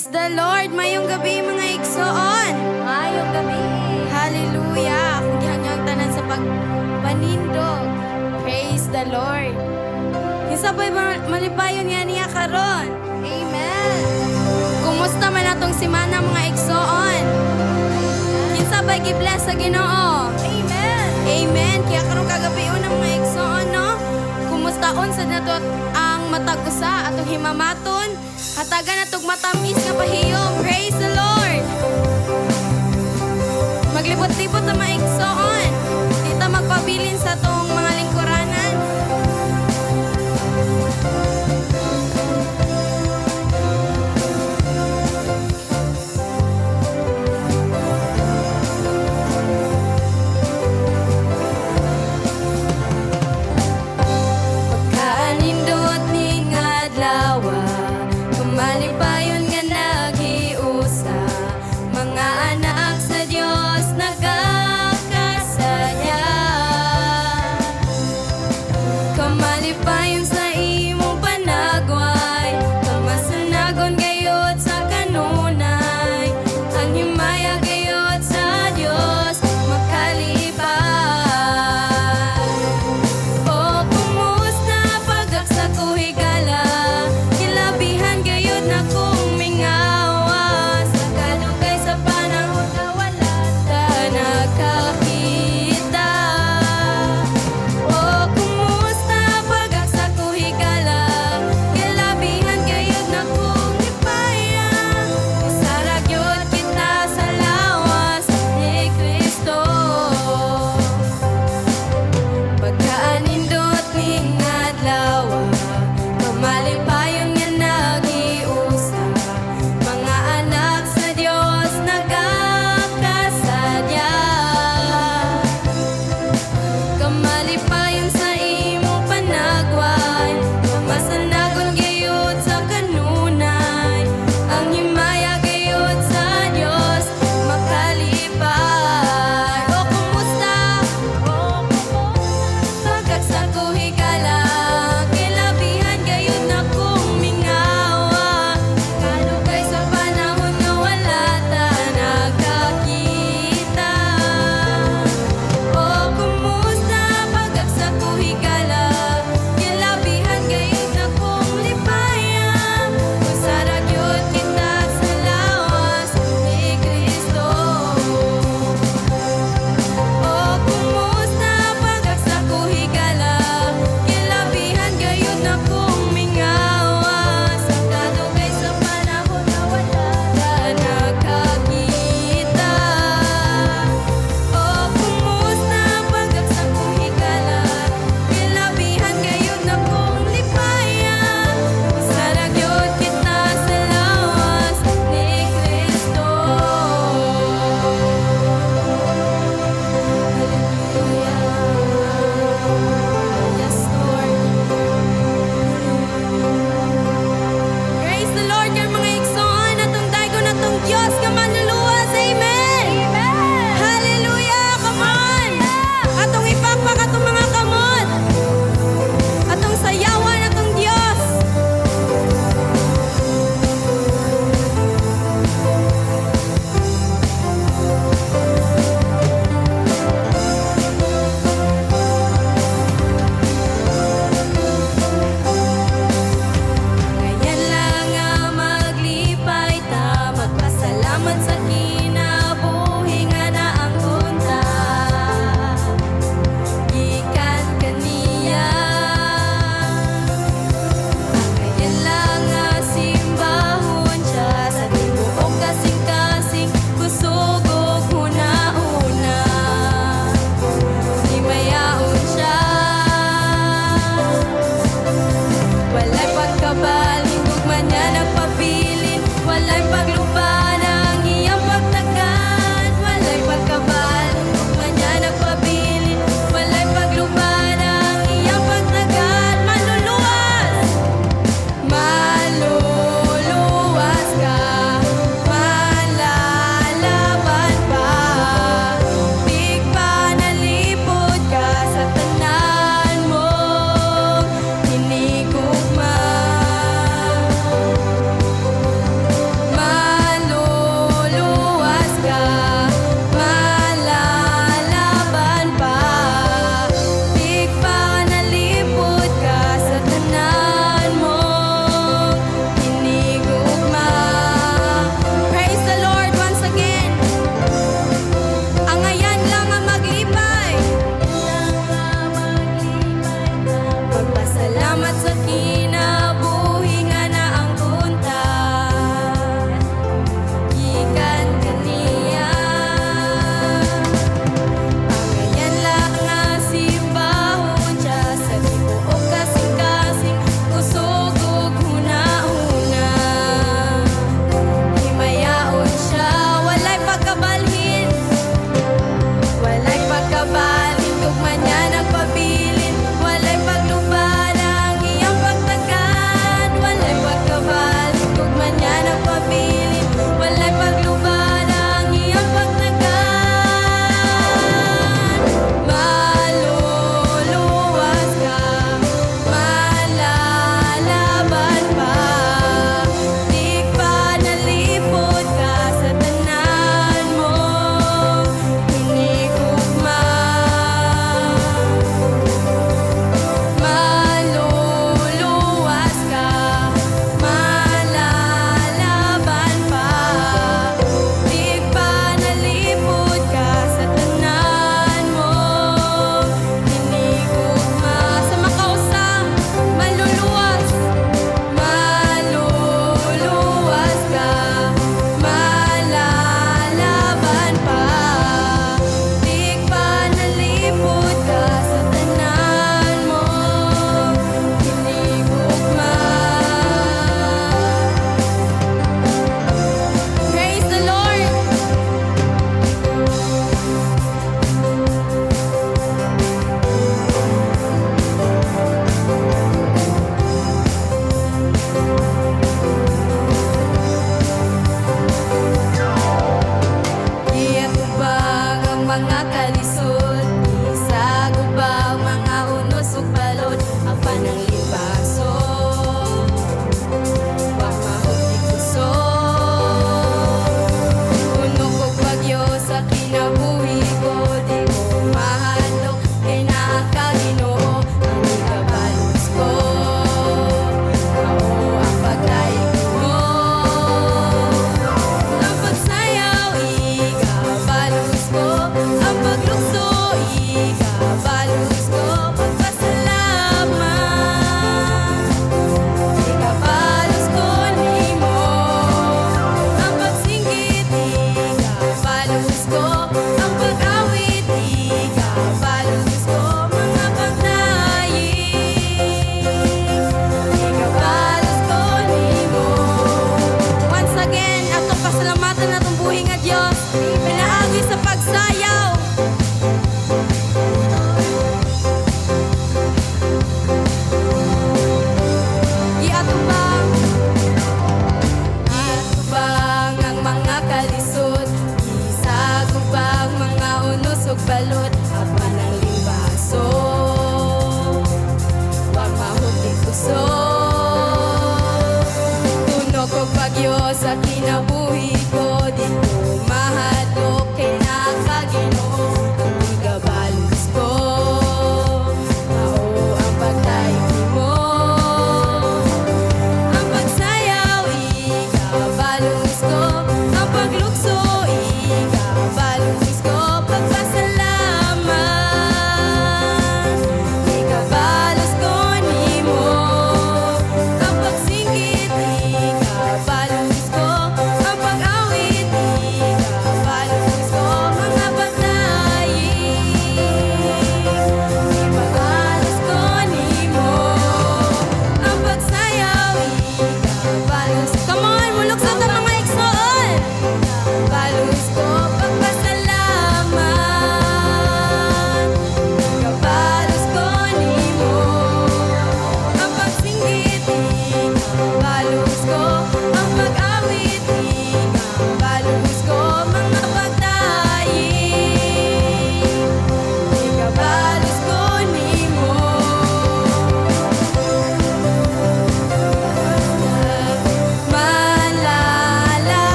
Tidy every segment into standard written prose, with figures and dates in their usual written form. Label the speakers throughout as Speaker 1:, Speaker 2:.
Speaker 1: Praise the Lord, mayong gabi mga igsoon.
Speaker 2: Mayong gabi.
Speaker 1: Hallelujah. Ako gihanggang tanan sa pagpanindog. Praise the Lord. Kisabay malipayon nga niya karon.
Speaker 2: Amen.
Speaker 1: Kumusta man atong simana mga igsoon? Kisabay gi-bless sa Ginoo.
Speaker 2: Amen.
Speaker 1: Amen. Kaya karon kagabi una mga igsoon, no? Kumustaon sa nato ang matag usa atong himamaton? Hatagan natog matamis nga pahiyom. Praise the Lord. Maglibot-libot na mga igsoon. Dita magpabilin sa tong mga lingkuranan. Pagkaanindot ning adlaw, kumalipayon nga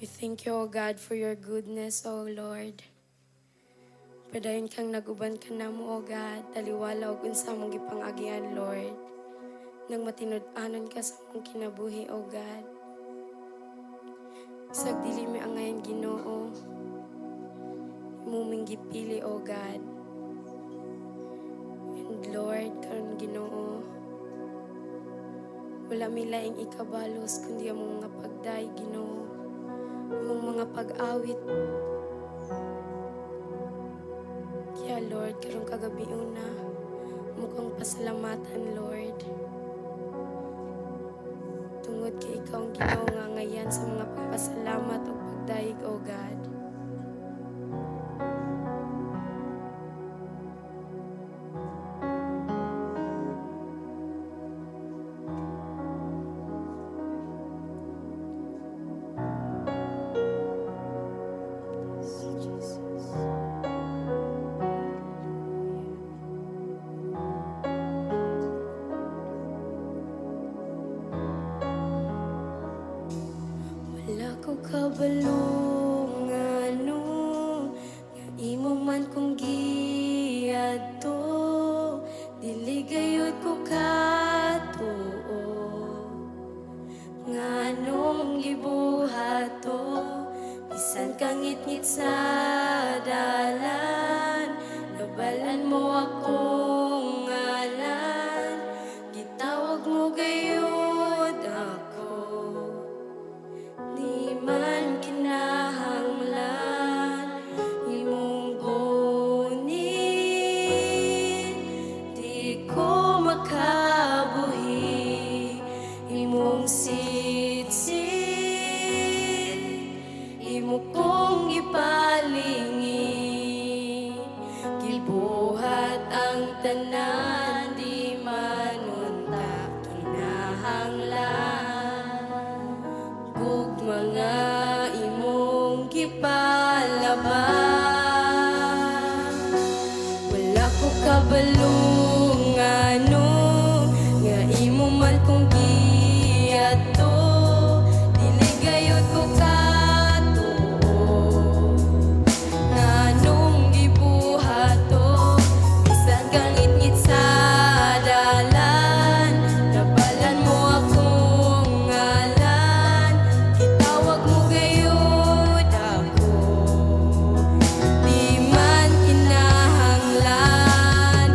Speaker 1: We thank you, O God, for your goodness, O Lord. Padayon kang naguban ka na mo, O God, taliwala o unsa mong gipangagian, Lord. Nang matinud-anon ka sa mong kinabuhi, O God. Sagdili mi ang ngayon Ginoo. Muming gipili, O God. And Lord, karon Ginoo, wala mi laing ikabalos kundi among mga pagday, Ginoo. Among mga pag-awit. Kaya Lord, karong kagabi una, mukhang pasalamatan, Lord. Tungod kay ikaw ang Ginoo nga ngayon sa mga pagpasalamat o pagdaig, O God. Wala ko kabalungano nga imo man kong giadto, dili gayud ko katuo nganong gibuhato, bisan kangit-ngit sa dalan, nabalan mo akong ngalan, gitawag mo gayud ako. Di man kinahanglan imong bunin, di ko makabuhi imong sitsit, imo kong ipalingi, gibuhat ang tanan, di man unta kinahanglan. Kung mga imong gipalaban, wala ko kabalungano nga imo man kong giadto, dili gayud ko katuo nganong gibuhato, bisan kangit-ngit sa dalan, nabalan mo akong ngalan, gitawag mo gayud ako. Di man kinahanglan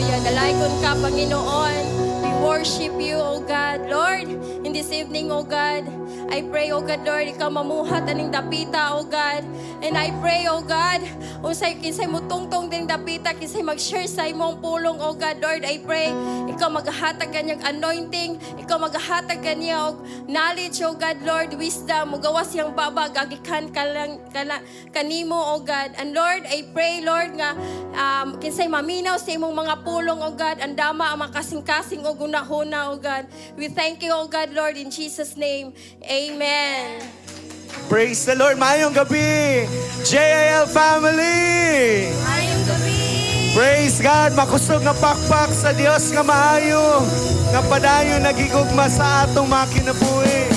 Speaker 1: Hallelujah. Dalagon ka, Panginoon. We worship you, O God. Lord, in this evening, O God, I pray, O God, Lord, ikaw mamuhat aning dapita, O God. And I pray, O God, unsay kinsay mutungtong din dapita, kinsay mag-share sa imong pulong, O God, Lord, I pray, ikaw maghatag kanyang anointing, ikaw maghatag kanya og knowledge, O God, Lord, wisdom, mugawas yang babag, agikan kanimo, O God. And Lord, I pray, Lord, nga kinsay maminaw sa imong mga pulong, O God, andama ang makasing-kasing o gunahuna, O God. We thank you, O God, Lord, in Jesus' name. Amen.
Speaker 3: Praise the Lord. Mayong gabi, JIL family.
Speaker 2: Ngayong gabi.
Speaker 3: Praise God. Makusog nga pakpak sa Dios nga maayo. Nga padayon nagigugma sa atong mga kinabuhi.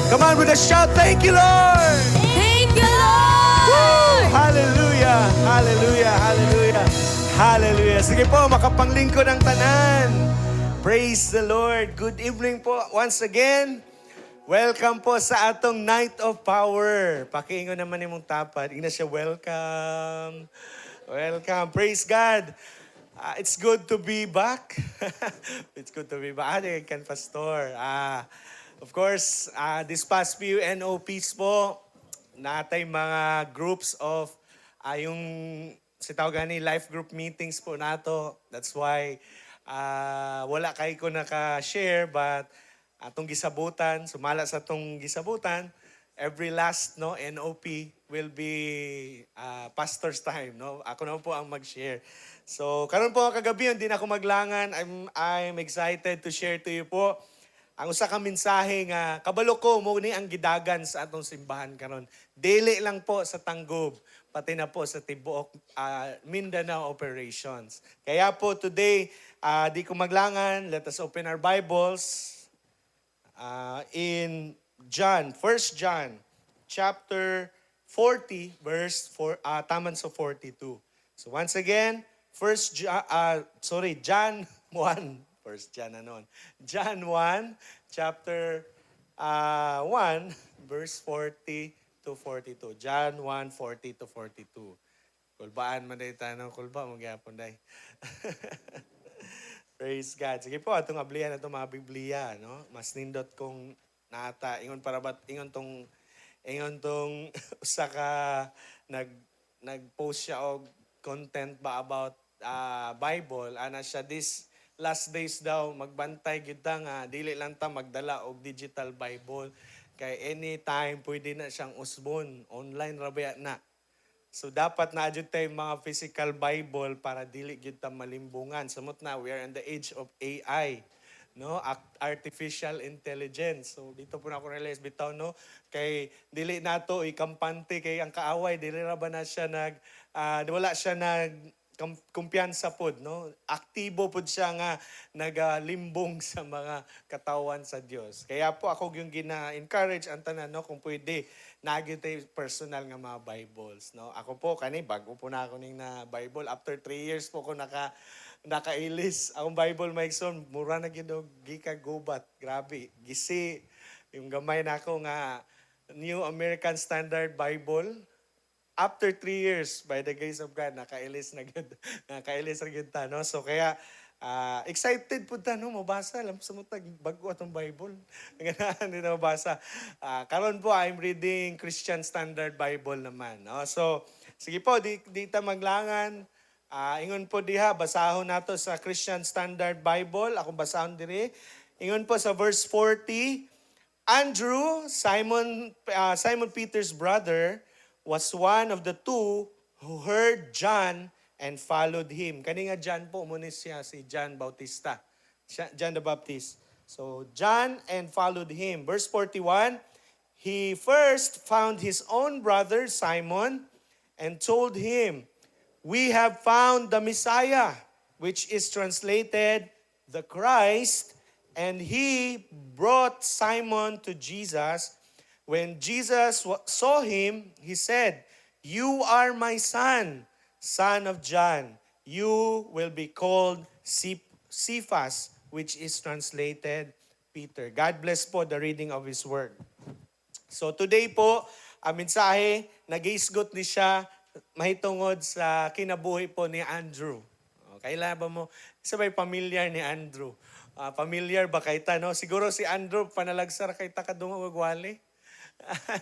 Speaker 3: Come on with a shout. Thank you, Lord.
Speaker 2: Thank you,
Speaker 3: Woo!
Speaker 2: Lord!
Speaker 3: Hallelujah. Hallelujah. Hallelujah. Hallelujah. Sige po, makapanglingkod ang tanan. Praise the Lord. Good evening po once again. Welcome po sa atong Night of Power. Pakiingon naman imong tapat. Ingna siya, welcome. Welcome. Praise God. It's good to be back. It's good to be back. Kan Pastor. Of course, this past few NOPs po, natay mga groups of yung si tawag ni life group meetings po nato. That's why wala kay ko naka-share but atong gisabutan, sumala sa atong gisabutan, every last NOP will be pastor's time, no? Ako naman po ang mag-share. So, karon po kagabi hindi na ako maglangan. I'm excited to share to you po ang usa ka mensahe nga kabalo ko mo ni ang gidagan sa atong simbahan karon. Dili lang po sa Tanggob, pati na po sa tibuok Mindanao operations. Kaya po today, di ko maglangan, let us open our Bibles in John, 1 John, chapter 40, verse 4, taman sa 42. So once again, John 1, First John na noon. John 1, chapter 1, verse 40 to 42. John 1, 40 to 42. Kulbaan man day tanong kulba, magyapon day. Praise God. Sige po, atong ablihan na itong mga Biblia, no? Mas nindot kong nata. Ingon para ba't, ingon tong usa ka nag-post siya og content ba about Bible. Ana siya, this last days daw, magbantay kita nga, dili lang ta magdala og digital Bible. Kay anytime, pwede na siyang usbon. Online rabaya na. So dapat na adyo tayo mga physical Bible para dili gyud ta malimbungan. Samot na we are in the age of AI, no? Artificial intelligence. So dito po na ako realize bitaw no kay dili nato ikampante kay ang kaaway dili ra ba na siya wala siya kumpiyansa pod, no? Aktibo pod siya nga nagalimbong sa mga katawan sa Dios. Kaya po ako yung gina-encourage ang tanan no kung pwede nagit personal nga mga Bibles, no? Ako po kani bago po na ako ning na Bible after 3 years po ko nakailis. Ang Bible maigsoon mura na gid og gikagubat. Grabe, gisi yung gamay nako nga New American Standard Bible. After 3 years, by the grace of God, nakailis na gid ta, no? So kaya, excited po ta, no? Mabasa, alam sa mga bago atong Bible. Hindi na mabasa. Karon po, I'm reading Christian Standard Bible naman, no? So, sige po, di ta maglangan. Ingon po diha, basahon nato sa Christian Standard Bible. Ako basahon diri. Ingon po sa verse 40, Andrew, Simon Peter's brother, was one of the two who heard John and followed him. Kani nga John po, muna siya si John Bautista. John the Baptist. So, John and followed him. Verse 41, he first found his own brother Simon and told him, we have found the Messiah, which is translated the Christ. And he brought Simon to Jesus. When Jesus saw him, he said, you are my son, son of John. You will be called Cephas, which is translated Peter. God bless po the reading of His Word. So today po, ang mensahe, nag-iisgot ni siya mahitungod sa kinabuhi po ni Andrew. Kailan ba mo, sabay familiar ni Andrew. Familiar ba kay ta, no? Siguro si Andrew, panalagsar kay ta kadungog wali.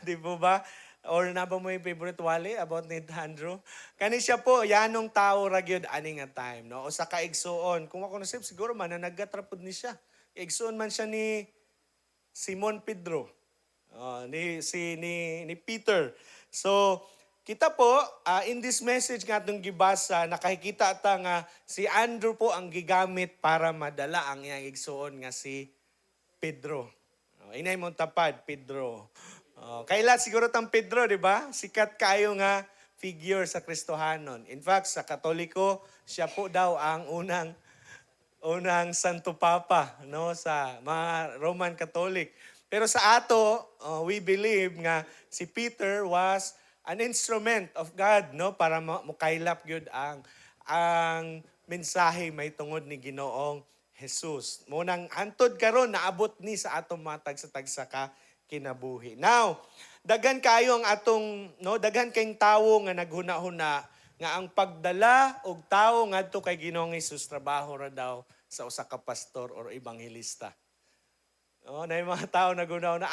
Speaker 3: Di po ba? Or na ba mo yung favorite wali about ni Andrew? Kani siya po, yanong tao ragyod ani nga time, no? O sa kaigsuon, kung ako nasib, siguro mananagat-rapod ni siya. Kaigsuon man siya ni Simon Pedro. Ni Peter. So, kita po, in this message nga itong gibasa, nakikita ta nga si Andrew po ang gigamit para madala ang iyang igsuon nga si Pedro. Inay mong tapad, Pedro. Kailan siguro tang Pedro, di ba? Sikat kayo nga figure sa Kristohanon. In fact, sa Katoliko, siya po daw ang unang Santo Papa, no, sa mga Roman Catholic. Pero sa ato, we believe nga si Peter was an instrument of God, no, para mukaylap gyud ang mensahe may tungod ni Ginoong Jesus. Munang hantod karon naabot ni sa atong matag sa tagsa ka kinabuhi. Now, daghan kayo ang atong daghan kayong tawo nga naghuna-huna nga ang pagdala og tawo ngadto kay Ginoong Jesus trabaho ra daw sa usa ka pastor or ebanghelista. Na yung mga tao nagunaw na,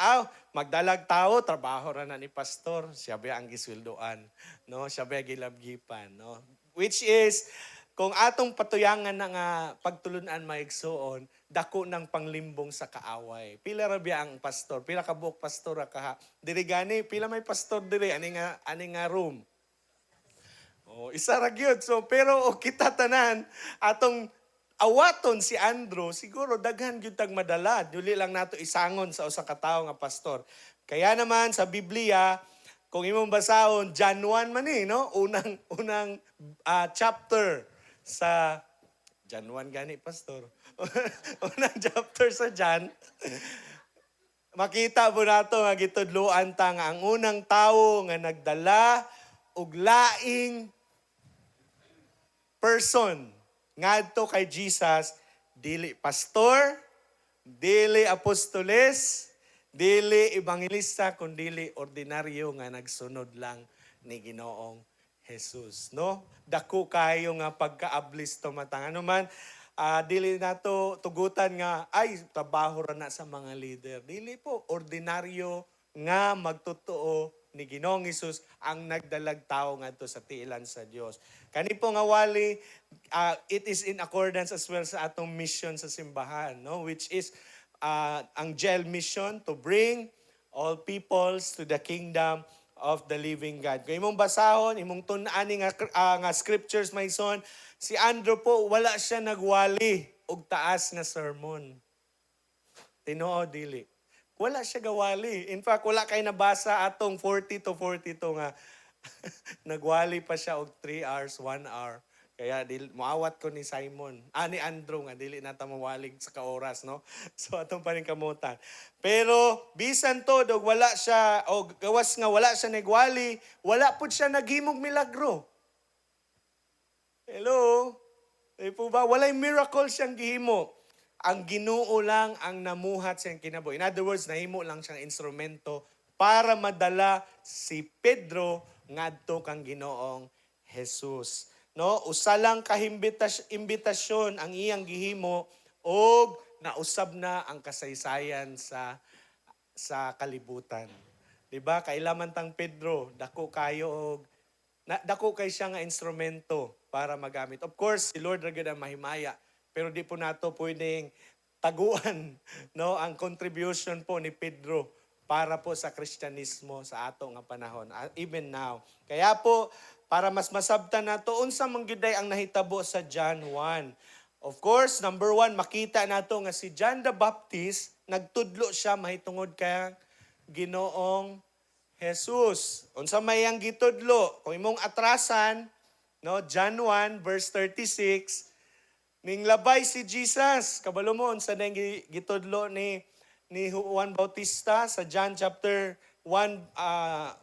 Speaker 3: magdalag tao, trabaho ra na ni pastor, siya ba ang gisweldoan, no? Siya ba gilabgipan, no? Which is, kung atong patuyangan na nga pagtulunan maigsuon, dako ng panglimbong sa kaaway. Pila ra biya ang pastor, pila ka buok pastor ra ka. Diri gani, pila may pastor diri, ani nga room. Isa ra gyud. So, pero kita tanan, atong awaton si Andrew, siguro daghan gyud tag madala. Dili lang nato isangon sa usa ka tawo nga pastor. Kaya naman sa Biblia, kung imong basahon, John 1 man no? Unang chapter sa John 1 gani pastor. Unang chapter sa John. Makita po nato nga gitudloan ta nga ang unang tawo nga nagdala og laing person ngadto kay Jesus, dili pastor, dili apostoles, dili ebanghelista, kundi ordinaryo nga nagsunod lang ni Ginoong Jesus, no? Dako kayo nga pagkaablis to matang. Ano man, dili nato tugutan nga ay trabaho ra na sa mga leader. Dili po, ordinaryo nga magtotoo ni Ginoong Jesus ang nagdalag tao ngadto sa tiilan sa Dios. Kani po nga wali, it is in accordance as well sa atong mission sa simbahan, no? Which is ang GEL mission to bring all peoples to the kingdom of the living God. Kung imong basahon, imong tun-ani nga scriptures, my son, si Andrew po, wala siya nagwali og taas nga sermon. Tinoo dili. Wala siya gawali. In fact, wala kay nabasa atong 40 to 42 nga nagwali pa siya og 3 hours, 1 hour. Kaya muawat ko ni Simon, ni Andrew nga dili nata mawalig sa kaoras, no? So atong pa rin kamutan. Pero bisan to dog wala siya o gawas nga wala siya nagwali, wala pud siya naghimog milagro. Hello? Po ba walay miracle siyang gihimo. Ang Ginoo lang ang namuhat siyang kinabuhi. In other words, nahimo lang siyang instrumento para madala si Pedro ngadto kang Ginoong Jesus. No, usa lang ka imbitasyon ang iyang gihimo og nausab na ang kasaysayan sa kalibutan. Di ba? Kailaman tang Pedro, dako kayo og dako kay siya nga instrumento para magamit. Of course, si Lord ra gyud ang mahimaya. Pero di po nato pwedeng taguan, no, ang contribution po ni Pedro para po sa Kristyanismo sa ato nga panahon, even now. Kaya po, para mas masabtan nato unsa man gyuday ang nahitabo sa John 1. Of course, number 1, makita nato nga si John the Baptist, nagtudlo siya mahitungod kay Ginoong Jesus. Unsa may ang gitudlo? Kung imong atrasan, no, John 1 verse 36, ning labay si Jesus, kabalo mo unsa nang gitudlo ni Juan Bautista sa John chapter 1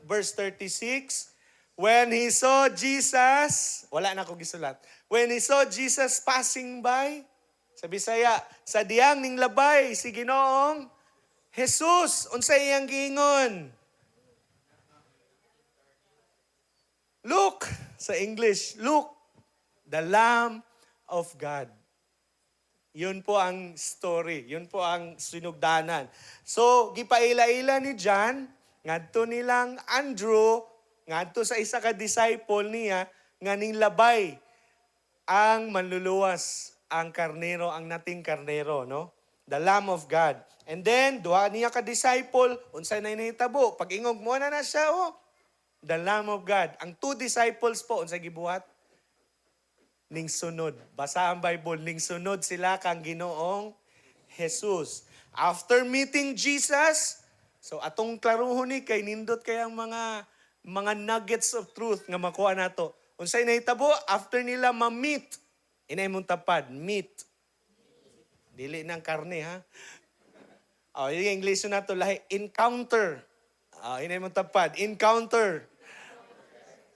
Speaker 3: verse 36. When he saw Jesus, wala na ko gisulat. When he saw Jesus passing by, sa Bisaya, sa diyang ning labay si Ginoong Jesus, unsa iyang giingon? Look, sa English, look, the Lamb of God. Yun po ang story. Yun po ang sinugdanan. So, gipaila-ila ni John, ngadto nilang Andrew, ngadto sa isa ka disciple niya, nga ning labay ang manluluwas, ang karnero, ang nating karnero, no? The Lamb of God. And then, duha niya ka disciple, unsay na inahitabo. Pag ingog mo na siya, oh, the Lamb of God. Ang two disciples po, unsay gibuhat? Ning sunod. Basa ang Bible, ning sunod sila kang Ginoong Jesus. After meeting Jesus, so atong klaruhon ni kay nindot kayang mga nuggets of truth nga makuha nato. Unsay nahitabo after nila ma-meet, inay mong tapad, meet. Dili ng karne ha. Oh, yung English na to lahi, encounter. Inay mong tapad, encounter.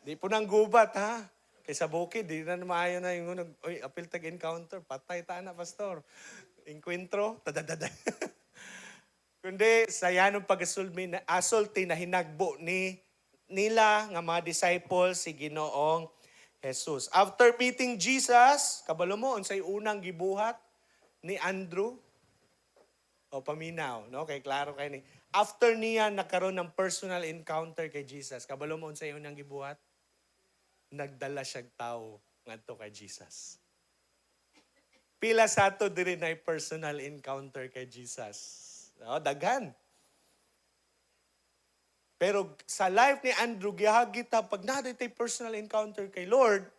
Speaker 3: Di po nang gubat ha. Kaysa bukid, di na maayo na yung apil tag-encounter. Patay ta na, pastor. Encuentro, tadadada. Kundi, sayanong pag-asulti na hinagbo nila nga mga disciples si Ginoong Jesus. After meeting Jesus, kabalo mo, unsay unang gibuhat ni Andrew? O paminaw, no? Kay klaro kay ni. After niya nagkaroon ng personal encounter kay Jesus, kabalo mo unsay unang gibuhat? Nagdala siyang tao ngadto kay Jesus. Pila sa ato diri na personal encounter kay Jesus. No, daghan. Pero sa life ni Andrew, gihagita pag naday tay personal encounter kay Lord,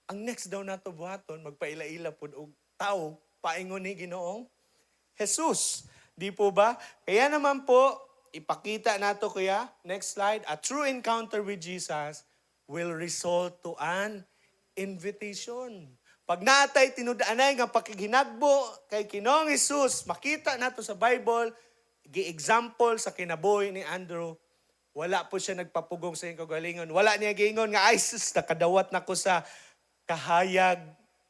Speaker 3: ang next daw nato buhaton magpaila-ila pud og tao paingon ni Ginoong Jesus. Di po ba? Kaya naman po ipakita nato kuya, next slide, a true encounter with Jesus will result to an invitation. Pag natay tinudanay nga pakiginagbo kay Ginoong Jesus, makita nato sa Bible, gi-example sa kinabuhi ni Andrew, wala po siya nagpapugong sa iyong kagalingon. Wala niya giingon nga, ay sus, nakadawat na ko sa kahayag,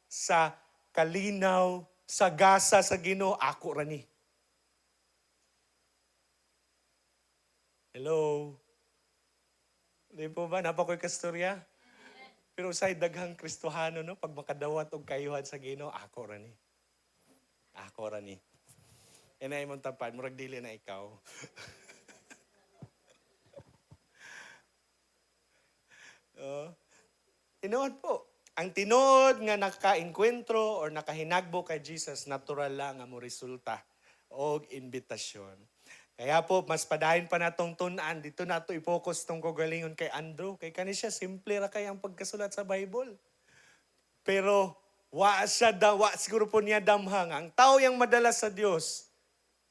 Speaker 3: sa kalinaw, sa gasa, sa Ginoo, ako rani. Hello? Di po ba? Napakoy kastorya? Pero sa daghang Kristohano, no? Pag makadawat og kayuhan sa Ginoo, ako rani. Ako rani. Inay mong tapad, murag dili na ikaw. Tinuod po. Ang tinuod nga naka-enkwentro or nakahinagbo kay Jesus, natural lang nga mo resulta o invitasyon. Kaya po, mas padahin pa natong tunan, dito nato i-focus tong kagalingon kay Andrew. Kay kani siya, simple ra kay ang pagkasulat sa Bible. Pero, wa siguro po niya damhang. Ang tao yang madala sa Dios,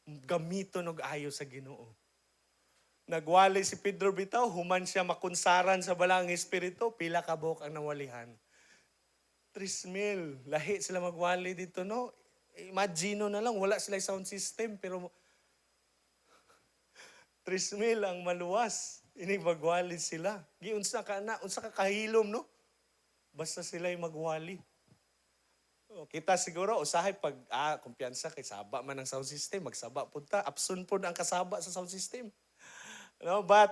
Speaker 3: gamiton og ayo sa Ginoo. Nagwali si Pedro bitaw, human siya makunsaran sa balang espiritu, pila ka buok ang nawalihan. 3,000. Lahi sila magwali dito, no? Imagino na lang, wala sila sound system, pero 3,000 ang maluwas. Ini magwali sila. Unsa ka kahilom, no? Basta sila yung magwali. Kita siguro, usahay pag, kumpiyansa kay saba man ang sound system, magsaba punta, absun po ang kasaba sa sound system. No, but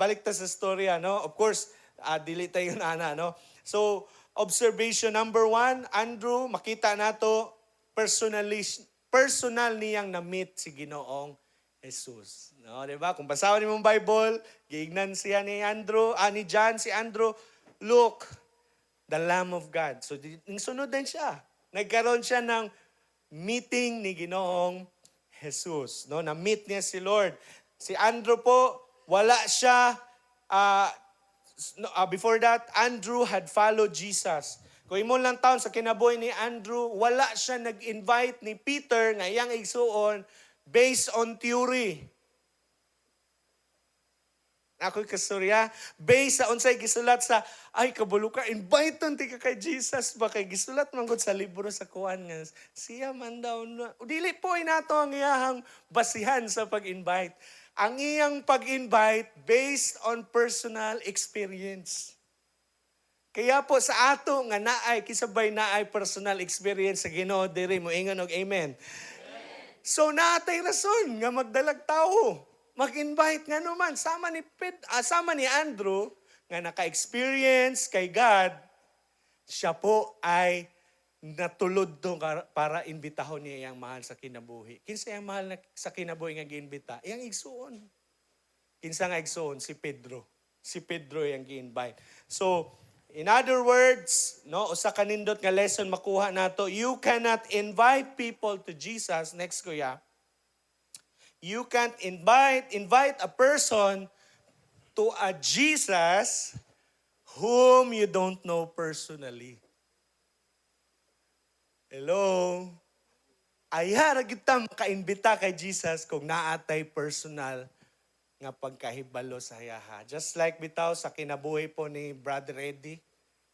Speaker 3: balik ta sa storya, no? Of course, dili tayo na, no? So, observation number 1, Andrew, makita nato personal niyang na-meet si Ginoong Jesus. No, 'di ba? Kung basahin mo ang Bible, giignan siya ni John si Andrew, look, the Lamb of God. So, sunod din siya. Nagkaroon siya ng meeting ni Ginoong Jesus. No, na-meet niya si Lord. Si Andrew po, wala siya, before that, Andrew had followed Jesus. Kung imo lang taon sa kinabuhi ni Andrew, wala siya nag-invite ni Peter nga iyang igsuon based on theory. Ako'y kasturya, based sa unsay gisulat sa, ay kabalo ka, invite ti ka kay Jesus ba? Kay gisulat man gud sa libro sa kuan nga, siya man daw na. Dili po inato ang iyahang basihan sa pag-invite. Ang iyang pag-invite based on personal experience. Kaya po sa ato nga naay, kisabay naay personal experience sa Ginoo diri mo ingon og amen. So natay rason nga magdalag tao. Mag-invite nga naman. Sama ni Andrew, nga naka-experience kay God, siya po ay natulod to para imbitahon niya iyang mahal sa kinabuhi. Kinsa iyang mahal sa kinabuhi nga giimbita? Iyang igsuon. Kinsa nga igsuon? Si Pedro. Si Pedro iyang gi-invite. So, in other words, no, usa ka nindot nga lesson makuha nato, you cannot invite people to Jesus. Next kuya. You can't invite a person to a Jesus whom you don't know personally. Hello? Ayara kita makaimbita kay Jesus kung naatay personal nga pagkahibalo sa yaha. Just like bitaw sa kinabuhi po ni Brother Eddie,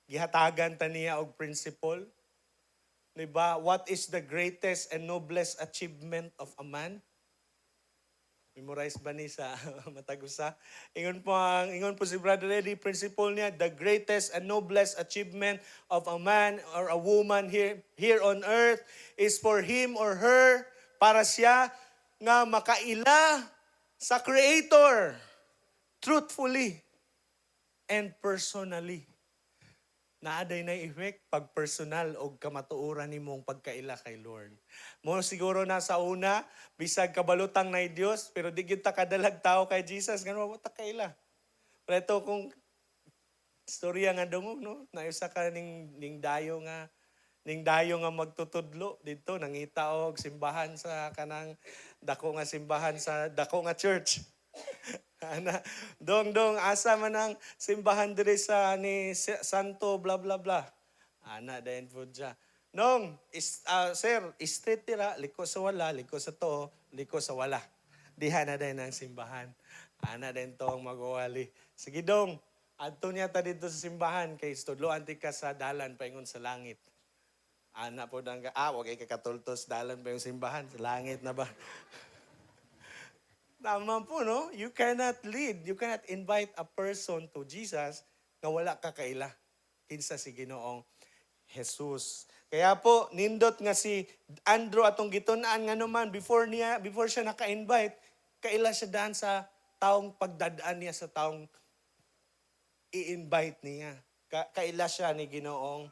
Speaker 3: gihatagan ta niya og principle. Diba? What is the greatest and noblest achievement of a man? Memorize ba ni sa matagusa? Ingon po si Brother Eddie, principle niya, the greatest and noblest achievement of a man or a woman here on earth is for him or her, para siya nga makaila sa Creator truthfully and personally. Naaday na effect pag personal o kamatuoran ni mong pagkaila kay Lord. Mo siguro na sa una, bisag kabalutang na Dios, pero di gyud ta kadalag tao kay Jesus, ganun mo ta kaila. Pero kung istorya nga dungog, no? Nausa ka ning dayo nga magtutudlo dito, nangita og simbahan sa kanang dako nga simbahan sa dako nga church. Ana, dong, asa man ang simbahan diri sa ni Santo bla bla bla. Ana, dayon po dya. Nong, sir, street tira, liko sa wala, liko sa to, liko sa wala. Diha na din ang simbahan. Ana din to ang magwali. Sige dong, adto niya ta dito sa simbahan, kay studloan ti ka sa dalan, paingon sa langit. Ana po dang wag kay kakatultos, dalan pa yung simbahan, sa langit na ba? Tama po, no? You cannot invite a person to Jesus na wala ka kaila. Kinsa si Ginoong Jesus. Kaya po, nindot nga si Andrew atong gitunaan nga naman, before siya naka-invite, kaila siya daan sa taong pagdadaan niya sa taong i-invite niya. Kaila siya ni Ginoong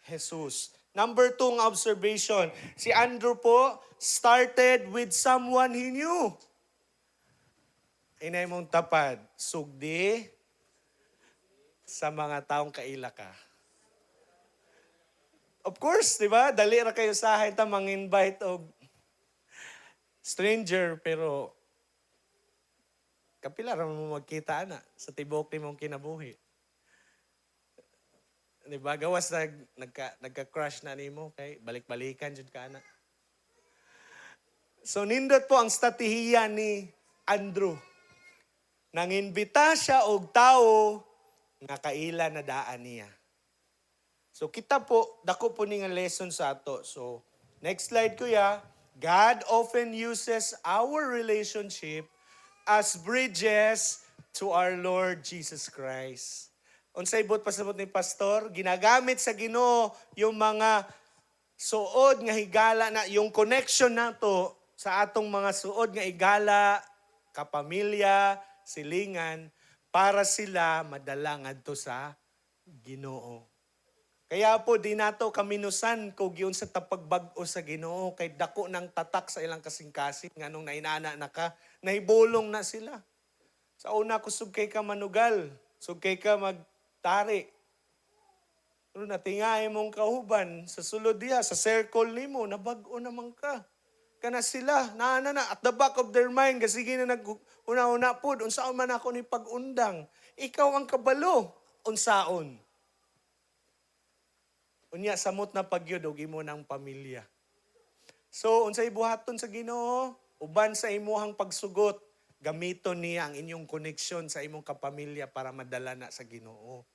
Speaker 3: Jesus. Number 2 ng observation, si Andrew po started with someone he knew. Inay mong tapad, sugdi sa mga taong kaila ka. Of course, di ba? Dali ra kayo sa akin ta mang-invite og stranger, pero kapila ra mo magkita na sa tibok ni mong kinabuhi. Di ba? Gawas nagka-crush na nimo kay balik-balikan jud ka na. So nindot po ang strategiya ni Andrew. Nanginbita siya og tao nga kaila na daan niya. So kita po, dako po ni nga lesson sa ato. So next slide kuya. God often uses our relationship as bridges to our Lord Jesus Christ. Unsay bot pasabot ni pastor, ginagamit sa Ginoo yung mga suod nga higala na, yung connection nato sa atong mga suod nga higala, kapamilya, silingan, para sila madala ngadto sa Ginoo. Kaya po di nato kaminusan kung giun sa tapagbag-o sa Ginoo, kay dako ng tatak sa ilang kasing-kasing nganong nainana na ka, nahibulong na sila. Sa una kusog kay ka manugal, sug kay ka magtari. Pero natingay mong kauban sa sulod diha, sa circle nimo, nabag-o naman ka. Kana sila, na at the back of their mind, kasi na nag-una-una po, unsaon man ako ni pag-undang. Ikaw ang kabalo, unsaon. Unya, samot na pagyod, og imo ng pamilya. So, unsay buhaton sa Ginoo, uban sa imuhang pagsugot, gamiton niya ang inyong koneksyon sa imong kapamilya para madala na sa Ginoo.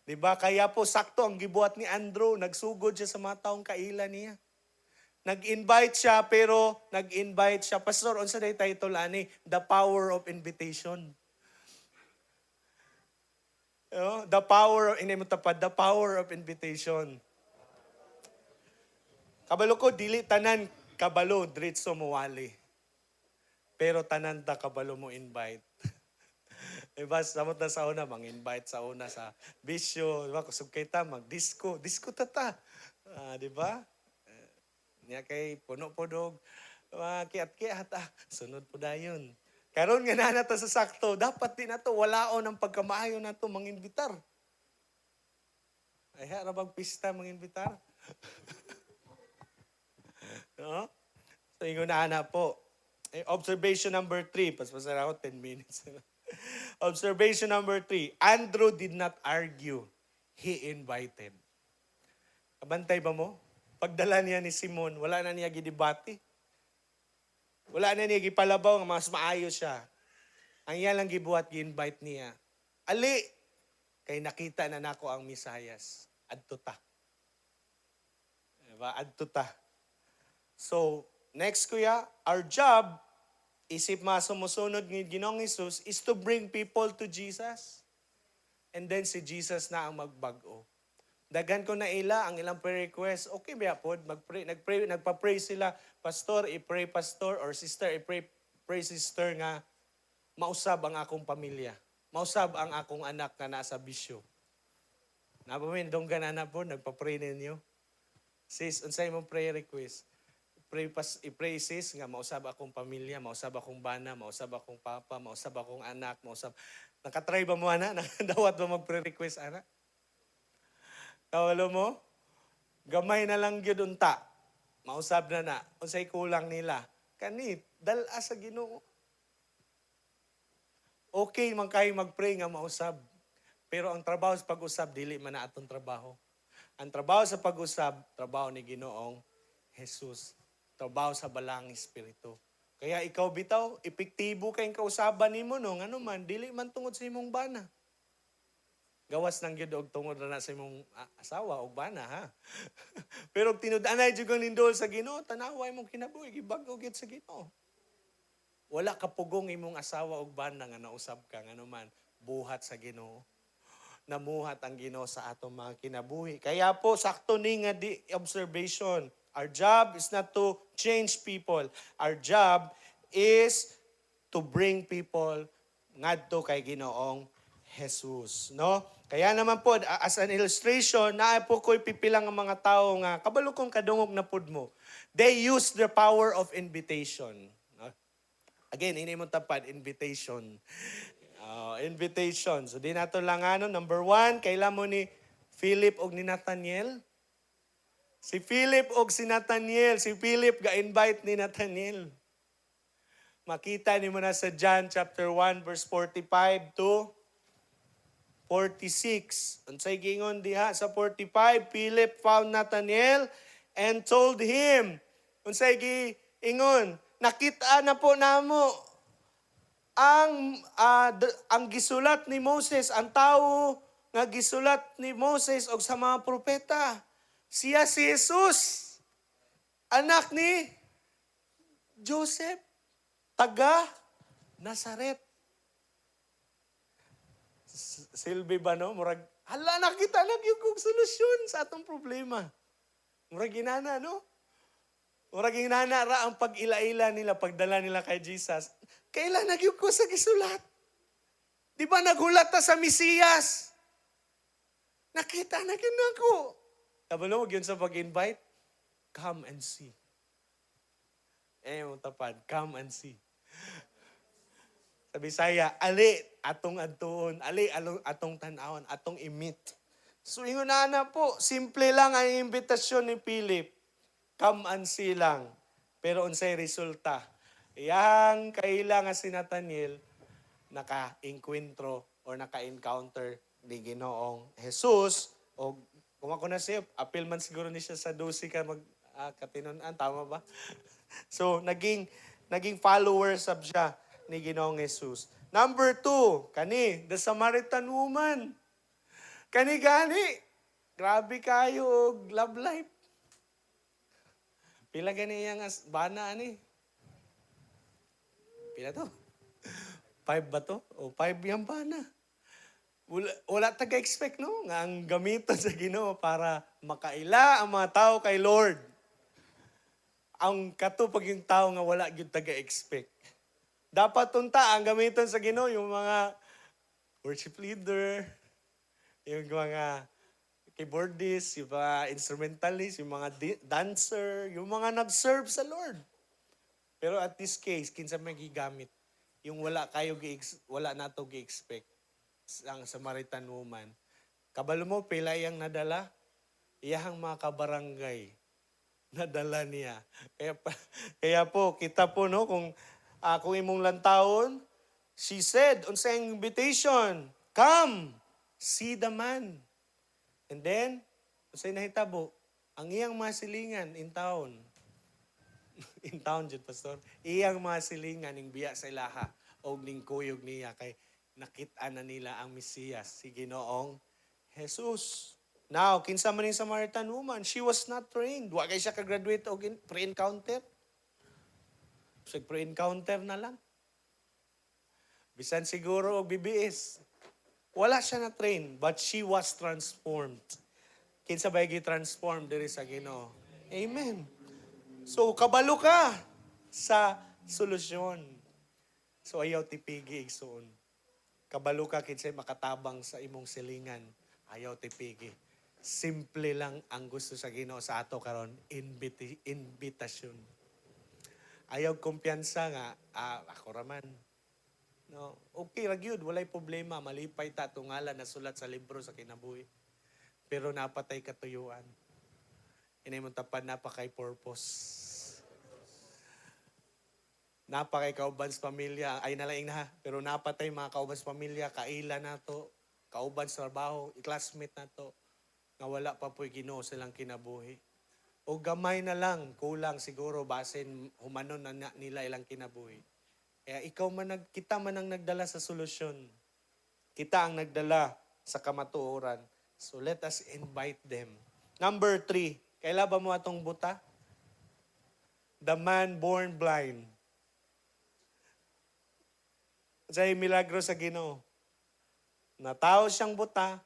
Speaker 3: Diba? Kaya po, sakto ang gibuhat ni Andrew, nagsugod siya sa mga taong kaila niya. Nag-invite siya, Pastor, unsa day title ani? The Power of Invitation. The power of invitation. Kabalo ko, dili tanan kabalo, diretso mo wali. Pero tanan ta kabalo mo invite. Diba, samot na sa una, mang-invite sa una sa bisyo. Diba, kusog kita, mag-disco. Disco tata. Di ba? Niya kay puno-punog, kiat-kiat, sunod po dayon. Karon nga na to sa sakto, dapat din na to, walaon ang pagkamaayo na to, mangimbitar. Ay, harabang pista, mangimbitar. No? So, ingon na po. Observation number 3. Paspasara ako, 10 minutes. Observation number 3. Andrew did not argue. He invited. Kabantay ba mo? Pagdala niya ni Simon, wala na niya gidibati. Wala na niya gipalabaw, nga mas maayo siya. Ang iya lang gibuhat, gi-invite niya. Ali, kay nakita na nako ang Misayas. Adto ta. Diba? Adto ta. So, next kuya, our job, isip mga sumusunod ng Ginoong Hesus, is to bring people to Jesus. And then si Jesus na ang magbago. Daghan ko na ila ang ilang prayer request. Okay ba po? Nagpa-pray sila. Pastor, i-pray pastor. Or sister, i-pray sister nga mausab ang akong pamilya. Mausab ang akong anak na nasa bisyo. Napamin, dong ganana po, nagpa-pray ninyo. Sis, unsay mong prayer request? I-pray sis nga mausab akong pamilya, mausab akong bana, mausab akong papa, mausab akong anak, mausab. Nakatry ba mo, ana? Dawat ba mag-pray request, ana? Kawalo mo? Gamay na lang yun unta. Mausab na. Unsay kulang nila. Kanit, dala sa Ginoo. Okay man kayo mag-pray nga mausab. Pero ang trabaho sa pag-usab, dili man na atong trabaho. Ang trabaho sa pag-usab, trabaho ni Ginoong Jesus. Trabaho sa balang espiritu. Kaya ikaw bitaw, epektibo kayong kausaban nimo no, ano man, dili man tungod sa imong bana. Gawas ng gyud og tungod na sa imong asawa og bana ha. Pero tinud-anay jud kang lindol sa Ginoo, tanaway mong kinabuhi gibag-o gyud sa Ginoo. Wala ka pugong imong asawa og bana nga nausab ka ngano man buhat sa Ginoo. Namuhat ang Ginoo sa atong mga kinabuhi. Kaya po sakto ni nga di observation. Our job is not to change people. Our job is to bring people ngadto kay Ginoong Jesus, no? Kaya naman po, as an illustration, naa po ko'y pipilang ang mga tao nga, kabalo kong kadungog na pud mo. They use the power of invitation. No? Again, ini mo tapad, invitation. Invitation. So, di nato lang ano. Number 1, kailan mo ni Philip og ni Nathaniel? Si Philip og si Nathaniel. Si Philip ga-invite ni Nathaniel. Makita ni mo na sa John chapter 1 verse 45 to 46. Unsay gingon diha sa 45, Philip found Nathanael and told him. Unsay giingon, nakita na po namo ang gisulat ni Moses, ang tao nga gisulat ni Moses og sa mga propeta. Siya si Jesus, anak ni Joseph, taga Nazaret. Silbi ba no? Murag, hala nakita na yung solusyon sa atong problema. Murag ginana, no? Murag ginana ra ang pag-ila-ila nila, pagdala nila kay Jesus. Kailan nagyug ko sa gisulat? Di ba naghulat ta sa Mesiyas? Nakita na yun ako. Kabalo, yun sa pag-invite, come and see. Mong tapad, come and see. Sa Bisaya, ali atong adtuon, ali atong tanawon, atong imit. So ingon na po, simple lang ang imbitasyon ni Philip. Come and see lang. Pero unsay resulta? Yang kailangan si Nathaniel naka-encuentro or naka-encounter ni Ginoong Jesus o kung ako na siya, appeal man siguro ni siya sa 12 ka katinunan, tama ba? So naging followers of siya ni Ginoong Jesus. Number 2, kani, the Samaritan woman. Kani gani, grabe kayo og love life. Pila gani yang bana ani? Pila to? 5 ba to? O 5 yung bana. Wala taga-expect, no? Nga ang gamiton sa Ginoo para makaila ang mga tao kay Lord. Ang katupag yung tao nga wala gyud taga-expect. Dapat tunta ang gamiton sa Ginoo yung mga worship leader, yung mga keyboardist, yung mga instrumentalist, yung mga dancer, yung mga nag-serve sa Lord. Pero at this case, kinsa may gigamit, yung wala nato gi-expect ang Samaritan woman. Kabalo mo, pila iyang nadala, iyahang mga kabarangay, nadala niya. Kaya po, kita po, no, kung imong lantawon, she said, on sa invitation, come, see the man. And then, unsay nahitabo, ang iyang mga silingan in town. In town jud pastor. Iyang mga silingan ning biya sa ilaha og ning kuyog niya kay nakita na nila ang Mesiyas, si Ginoong Jesus. Now, kinsa man ning Samaritan woman, she was not trained. Wa kay siya ka-graduate og pre-encounter. So, pre-encounter na lang. Bisan siguro og BBS. Wala siya na train, but she was transformed. Kinsa ba gi-transform diri sa Ginoo? Amen. So, kabalo ka sa solusyon. So, ayaw tipigi igsoon. Kabalo ka kinsay makatabang sa imong silingan. Ayaw tipigi. Simple lang ang gusto sa Ginoo sa ato karon, invitasyon. Ayaw kumpiyansa nga, ako raman. No, okay ra gyud, walay problema, malipay ta tungala na sulat sa libro sa kinabuhi. Pero napatay katuyuan. Inay mo tapad napakay purpose. Napakay kauban sa pamilya, ay nalaing na, pero napatay mga kauban sa pamilya, kaila nato, kauban sa trabaho, i-classmate nato, nga wala pa po'y Ginoo silang kinabuhi. O gamay na lang, kulang siguro, basin humanon na nila ilang kinabuhi. Kaya kita man ang nagdala sa solusyon. Kita ang nagdala sa kamatuoran. So let us invite them. Number 3, kaila ba mo atong buta? The man born blind. Sa milagro sa Ginoo. Natao siyang buta,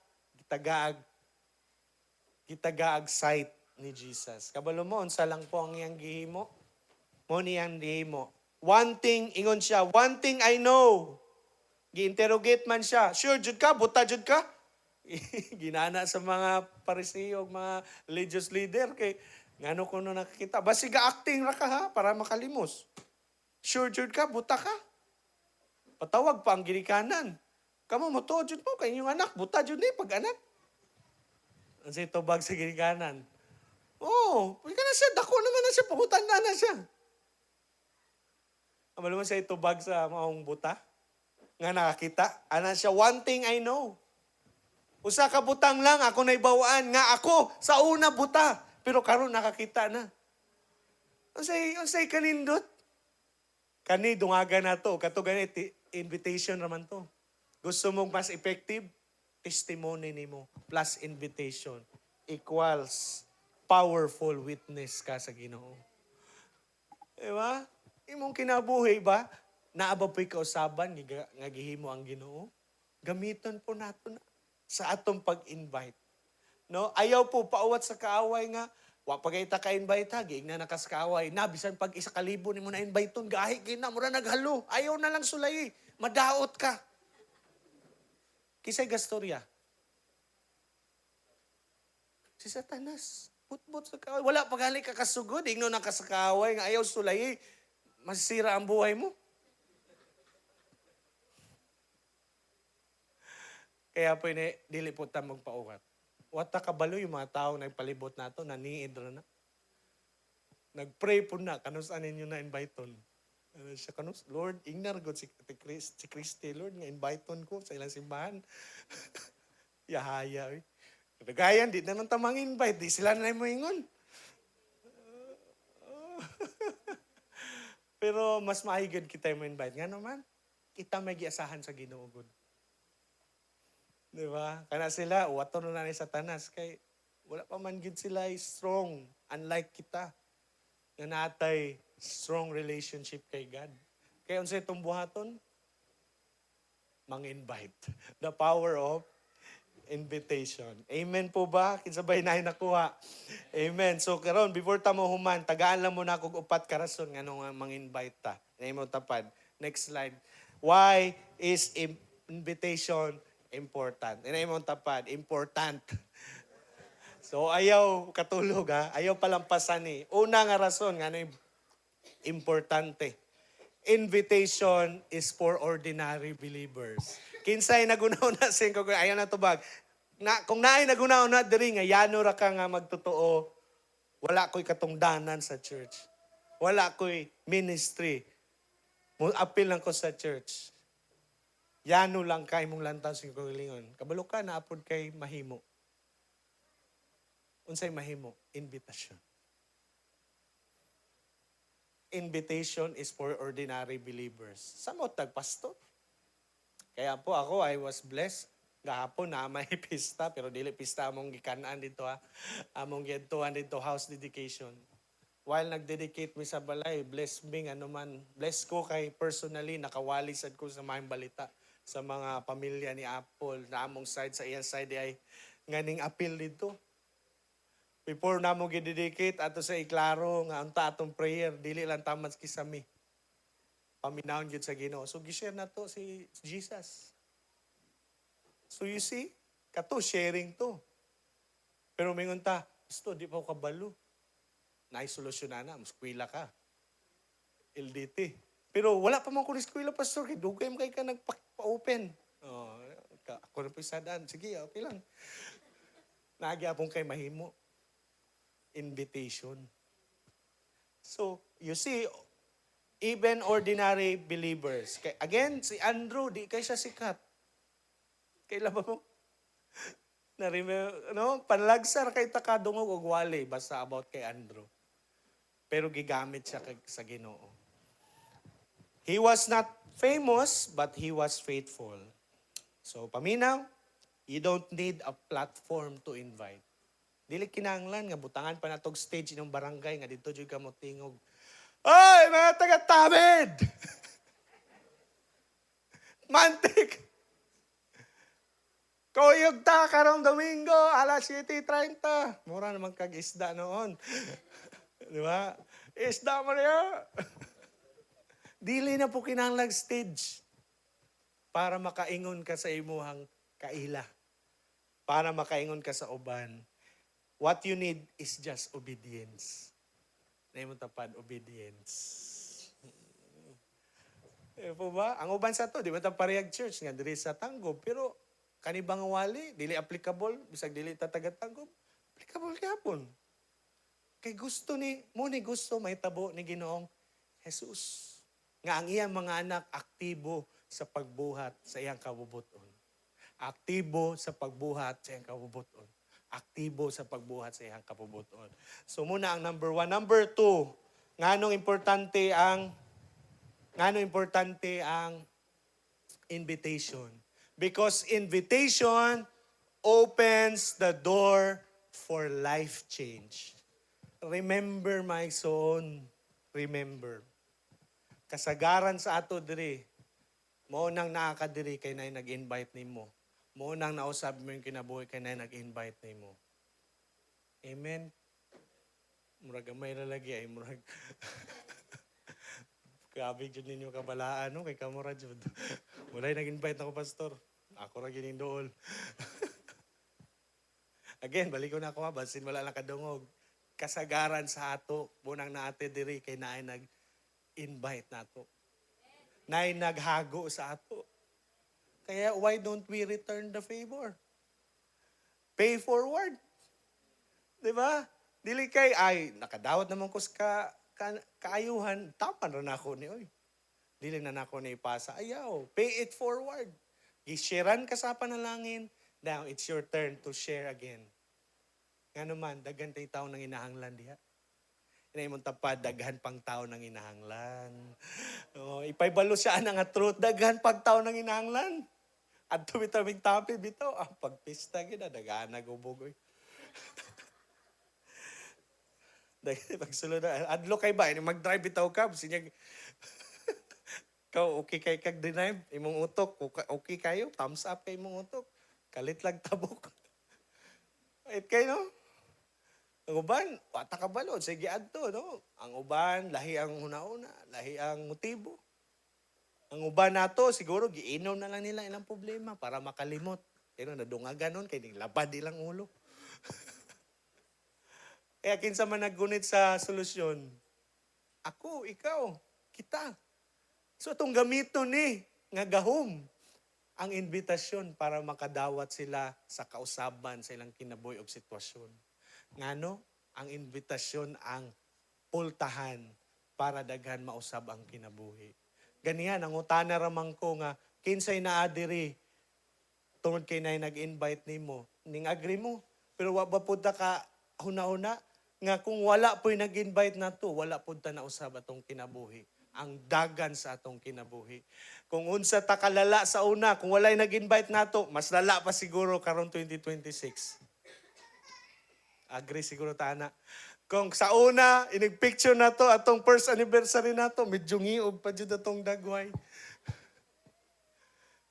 Speaker 3: gitagaag sight ni Jesus. Kabalo mo, unsa lang po ang iyang gihimo? Mo niyang gihimo. One thing, ingon siya, one thing I know. Gi-interrogate man siya. Sure, jud ka? Buta jud ka? Ginana sa mga Pariseo, mga religious leader, kay ngano ko no nakakita. Basi ga-acting ra ka ha, para makalimos. Sure, jud ka? Buta ka? Patawag pa ang ginikanan. Kamo mo to, jud mo, kay inyong anak, buta jud ni pag-anak. Ang sa itubag sa ginikanan. Oh, pwede ka na siya, dako naman na siya, pagutan na siya. Amal mo siya itubag sa maong buta? Nga nakakita. Ana siya, one thing I know. Usa ka butang lang, ako na ibawaan. Nga ako, sa una buta. Pero karon nakakita na. Unsay kanindot? Kani, dungaga na to. Kato ganit, invitation naman to. Gusto mong mas effective? Testimony nimo plus invitation equals powerful witness ka sa Ginoo. Diba? Imong kinabuhi ba? Naaba po'y kausaban, nga gihimo ang Ginoo. Gamiton po nato na sa atong pag-invite. No? Ayaw po paawat sa kaaway nga, wa pagayta ka-invite ha, giing na nakas kaaway. Na, bisan pag 1,000 ni mo na-invite gahi kina, mura naghalo. Ayaw na lang sulay, madaot ka. Kisay gastorya. Si Satanas, putbot sa kaaway. Wala paghali ka kasugod, ingno na kasakaway, nga ayaw sulay, masisira ang buhay mo. Kaya po dili po ta magpaukat. Wata kabalo yung mga tao nagpalibot nato, naniid na. Nagpray po na, kanusan ninyo na inviton. Siya kanus, Lord, ingnar God si Christy, Lord, nga inviton ko sa ilang simbahan. Yahaya, eh. Nagayan, di na nang tamang invite, di sila na mo ingon. Pero mas maayigad kita mo invite. Nga naman, kita may giasahan sa Ginoo gud. Di ba? Kana sila, wato na ni Satanas. Kay wala pa man gid sila strong. Unlike kita. Nga natay strong relationship kay God. Kaya unsay itong buhaton? Mang-invite. The power of invitation. Amen po ba? Kinsabay na nakuha. Amen. So karon before ta mo human, tagaan lang mo na kog upat ka rason nganong mang-invite ta. Inay mo tapad. Next slide. Why is invitation important? Inay mo tapad. Important. So ayaw katulog ha, ayaw palampasan ni. Una nga rason nga ano importante. Invitation is for ordinary believers. Kinsay nagunaw-na sing ko ayaw na tubag. Kung naay nagunaw-na diri nga yano ra ka nga magtotoo, wala ko'y katungdanan sa church. Wala ko'y ministry. Apil lang ko sa church. Yano lang kay mong lantaw sa kagalingon. Kabalo ka na apod kay mahimo. Unsay mahimo? Invitation. Invitation is for ordinary believers. Samot tagpastor. Kaya po ako, I was blessed. Gahapon na may pista, pero dili pista among gikanaan dito ha. Among giadtuan dito house dedication. While nag-dedicate mi sa balay, bless me ano man. Bless ko kay personally nakawali sad ko sa mga balita sa mga pamilya ni Apple na among side sa iyang side ay nganing appeal dito. Before namo gi-dedicate ato sa iklaro nga unta atong prayer dili lang tamas kisami. Paminawon gyud sa Ginoo. So gi-share na to si Jesus. So you see, kato sharing to. Pero mingon ta, gusto di pa ko kabalo. Naisolusyonan na, muskwila ka. LDT. Pero wala pa man ko ni eskwela, pastor, kay dugay mo kay ka nagpa-open. Oh, ako na pisadaan. Sige, okay lang. Nagyapon kay mahimo. Invitation. So, you see, even ordinary believers. Again, si Andrew, di kay siya sikat. Kailan ba mo? Panlagsar kay takadungog og wali basta about kay Andrew. Pero gigamit siya sa Ginoo. He was not famous, but he was faithful. So, paminaw, you don't need a platform to invite. Dili kinahanglan nga butangan pa natog stage ng barangay nga dito jud ka mo tingog. Oy, mga taga-Tamid! Mantik! Kuyog ta karong Domingo, alas 7:30. Mura naman kag isda noon. Di ba? Isda mo niya. Dili na po kinahanglan stage para makaingon ka sa imuhang kaila. Para makaingon ka sa uban. What you need is just obedience. Na mo tapad, obedience. Po ba? Ang uban sa to, di ba ta parehag church nga diri sa Tanggob, pero kanibang wali, dili applicable, bisag dili tataga Tanggob, applicable gyapon. Kay gusto ni gusto may tabo ni Ginoong Jesus. Nga ang iyang mga anak aktibo sa pagbuhat sa iyang kabubuton. Aktibo sa pagbuhat sa iyang kabubuton. Aktibo sa pagbuhat sa iyang kabubuton. So muna ang number 1. Number 2, nganong importante ang invitation. Because invitation opens the door for life change. Remember, my son. Remember. Kasagaran sa ato diri, mo nang nakakadiri kay na nag-invite nimo. Mo nang nausab mo yung kinabuhi kay na nag-invite nimo. Amen. Murag may lalagi ay murag. Grabe jud ninyo kabalaan no kay kamura jud. Mulay nag-invite ako pastor. Ako ra gining dool. Again, balik ko na ako basin wala lang kadungog. Kasagaran sa ato, bunang naate diri kay naay nag-invite nato. Naay naghago sa ato. Kaya why don't we return the favor? Pay forward. 'Di ba? Dili kay ay nakadawat naman ko sa kaayuhan, tapan ra nako ni oy. Dili na nako ni ipasa. Ayaw, pay it forward. Gisharean ka sa panalangin, now it's your turn to share again. Nga naman, daghan tay tao nang inahanglan diha. Inay mong tapad, daghan pang tao nang inahanglan. Ipaybalo siya nga truth, daghan pag tao nang inahanglan. At tumitamig tapi bitaw, ang pagpista gina, daghan nagubog. Pagsulod na, adlo kay ba, mag-drive bitaw ka, sinyag, okay kay kag-drive, imong utok, okay kayo, thumbs up kay imong utok, kalit lang tabok. Wait kayo, no? Ang uban, wata ka balod, sige adto, no? Ang uban, lahi ang una-una, lahi ang motibo. Ang uban nato, siguro, giinaw na lang nila ilang problema para makalimot. Pero nadungagan nun, kaya labad ilang ulo. Kaya kinsa man naggunit sa solusyon, ako, ikaw, kita. So itong gamito ni nga gahom ang invitasyon para makadawat sila sa kausaban sa ilang kinabuhi og sitwasyon. Ngano? Ang invitasyon ang pultahan para daghan mausab ang kinabuhi. Ganiyan, ang utana ramang ko nga, kinsay naa diri, tungod kay nay nag-invite nimo, ning agree mo. Pero wa ba pud ta ka huna-huna nga kung wala po'y nag-invite nato, wala pud ta nausab atong kinabuhi. Ang dagan sa atong kinabuhi. Kung unsa ta kalala sa una, kung walay nag-invite nato, mas lala pa siguro karon 2026. Agree siguro ta na. Kung sa una, inig-picture na to, atong first anniversary na to, medyo ngiog pa dyan atong dagway.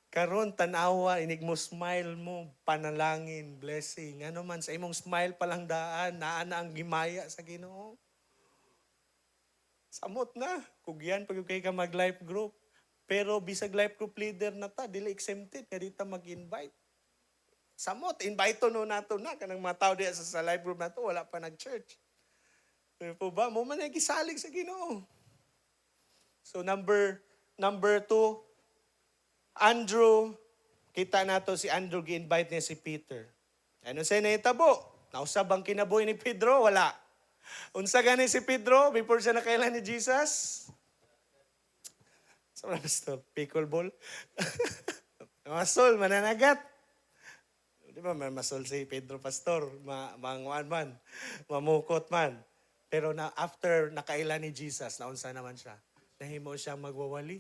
Speaker 3: Karon tanawa, inig mo smile mo, panalangin, blessing. Ano man, sa imong smile palang daan, naana ang gimaya sa Ginoo. Samot na, kugyan pag kay ka mag-life group. Pero bisag life group leader na ta, dili exempted, nga di ta mag-invite. Samot, invite no nato na, kanang mga tao diya sa life group na to, wala pa nag-church. Pero po ba, mo man ay gisalig sa Ginoo. So number 2, Andrew, kita nato si Andrew, gi-invite niya si Peter. Ano sa nahitabo? Nausab ang kinabuhi ni Pedro? Wala. Unsa gani si Pedro before siya nakailan ni Jesus? Sa pastor, pickleball. Masol, mananagat. Di ba, masol si Pedro Pastor, manguan man, mamukot man. Pero na after nakailan ni Jesus, naunsa naman siya? Nahimo siyang magwawali.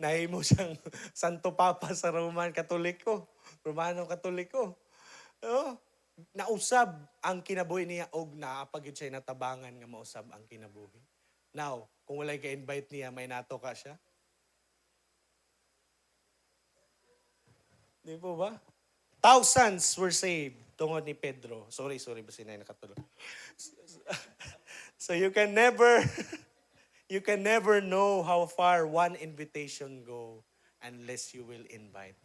Speaker 3: Nahimo siyang Santo Papa sa Roman Katoliko. Romano Katoliko. Oh, nausab ang kinabuhi niya og naapagid siya natabangan nga mausab ang kinabuhi. Now, kung walay ka-invite niya, may nato ka siya? Di po ba? Thousands were saved tungod ni Pedro. Sorry, basta na nakatulog. So you can never know how far one invitation go unless you will invite.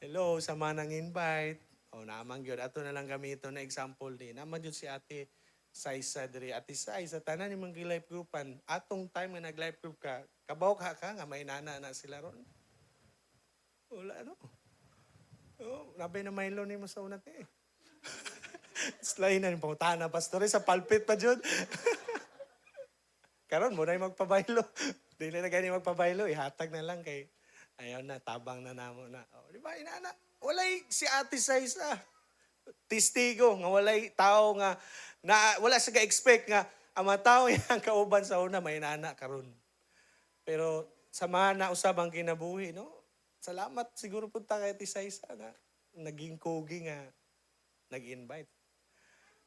Speaker 3: Hello, sa manang invite. O naman yun. Ato na lang gamito na example din. Naman yun si Ate Saisa diri. Ate Saisa, tanan ni mga life groupan. Atong time nga nag-life group ka, kabaw ka nga may nana na sila ron. Wala, ano? Oh, nabay na Milo ni mo sa unat eh. Slay na yung pangutahan na pastor sa palpit pa dyan. Karon mo na yung magpabaylo. Dili na gani magpabaylo, ihatag na lang kay ayaw na, tabang na namo na. Oh, di ba, inana? Walay si Ate Saisa. Testigo nga walay tao nga na wala sa ga-expect nga ang mga tao yang kauban sa una may nana karon. Pero sa mga nausab ang kinabuhi, no? Salamat siguro punta kay Ate Saisa nga naging kogi nga nag-invite.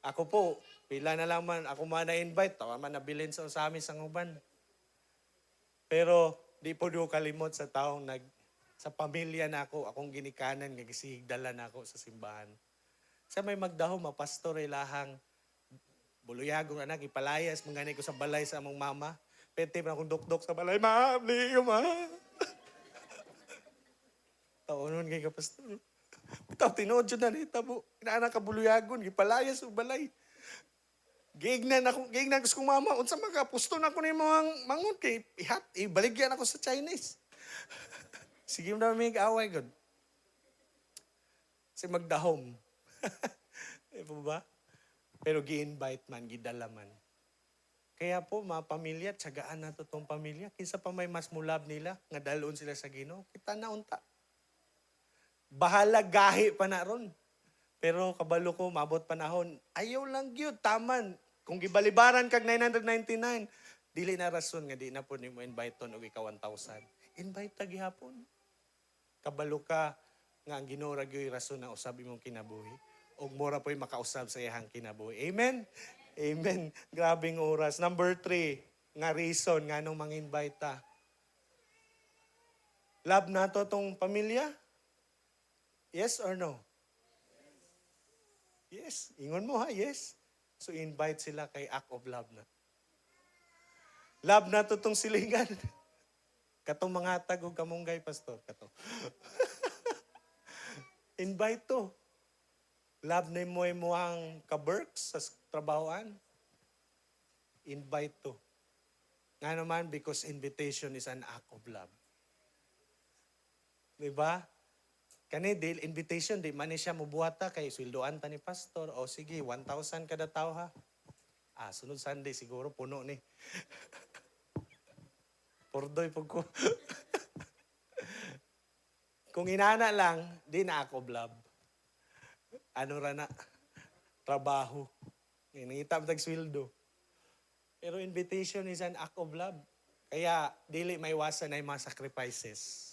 Speaker 3: Ako po, pila na lang man, ako man na-invite, tawa man nabilin sa usami sa uban. Pero di po do kalimot sa taong sa pamilya na ako, akong ginikanan, nga gisigdalan ako sa simbahan. Sa may magdahom, pastor ilahang buluyagong anak, ipalayas, mangani ko sa balay sa among mama. Pwede na akong dok-dok sa balay, ma'am, di ko ma. Taonon kay kapastor. Ito, tinood yun na nita po. Inaanak ka buluyagon, ipalayas o balay. Giignan ko kong mama, unsa makapusto na ako ni mga mangon kay ibaligyan ako sa Chinese. Sige mo na may away god. Si magdahom. Di po ba? Pero gi-invite man, gidala man. Kaya po, mga pamilya, tsagaan na to tong pamilya. Kinsa pa may mas mulab nila, nga dalon sila sa Ginoo, kita na unta. Bahala gahi pa na ron. Pero kabalo ko, mabot panahon, ayaw lang yun, taman. Kung gibalibaran kag 999, dili na rason nga di na po ni mo invite ton og ikaw 1,000. Invite ta gihapon. Kabalo ka nga ang Ginoo ra gyud rason na usab imong kinabuhi. Og mora po'y makausab sa iyang kinabuhi. Amen? Amen. Grabing oras. Number 3, nga reason nga nung mang-invite ta. Love nato tong pamilya? Yes or no? Yes. Ingon mo ha, yes. So invite sila kay act of love na. Love na to tong silingan. Katong mga tag og kamunggay, pastor. Kato. Invite to. Love na mo ang ka-works sa trabahoan. Invite to. Nga naman, because invitation is an act of love. Diba? Kani, invitation, di man ni siya mubuhata kay sweldoan ta ni pastor. O sige, 1,000 kada tao ha. Sunod Sunday siguro, puno ni. Pordoy pag ko. Kung inana lang, di na ako love. Ano ra na? Trabaho. Nangita mo tag-sweldo. Pero invitation is an act of love. Kaya, dili maiwasan na yung mga sacrifices.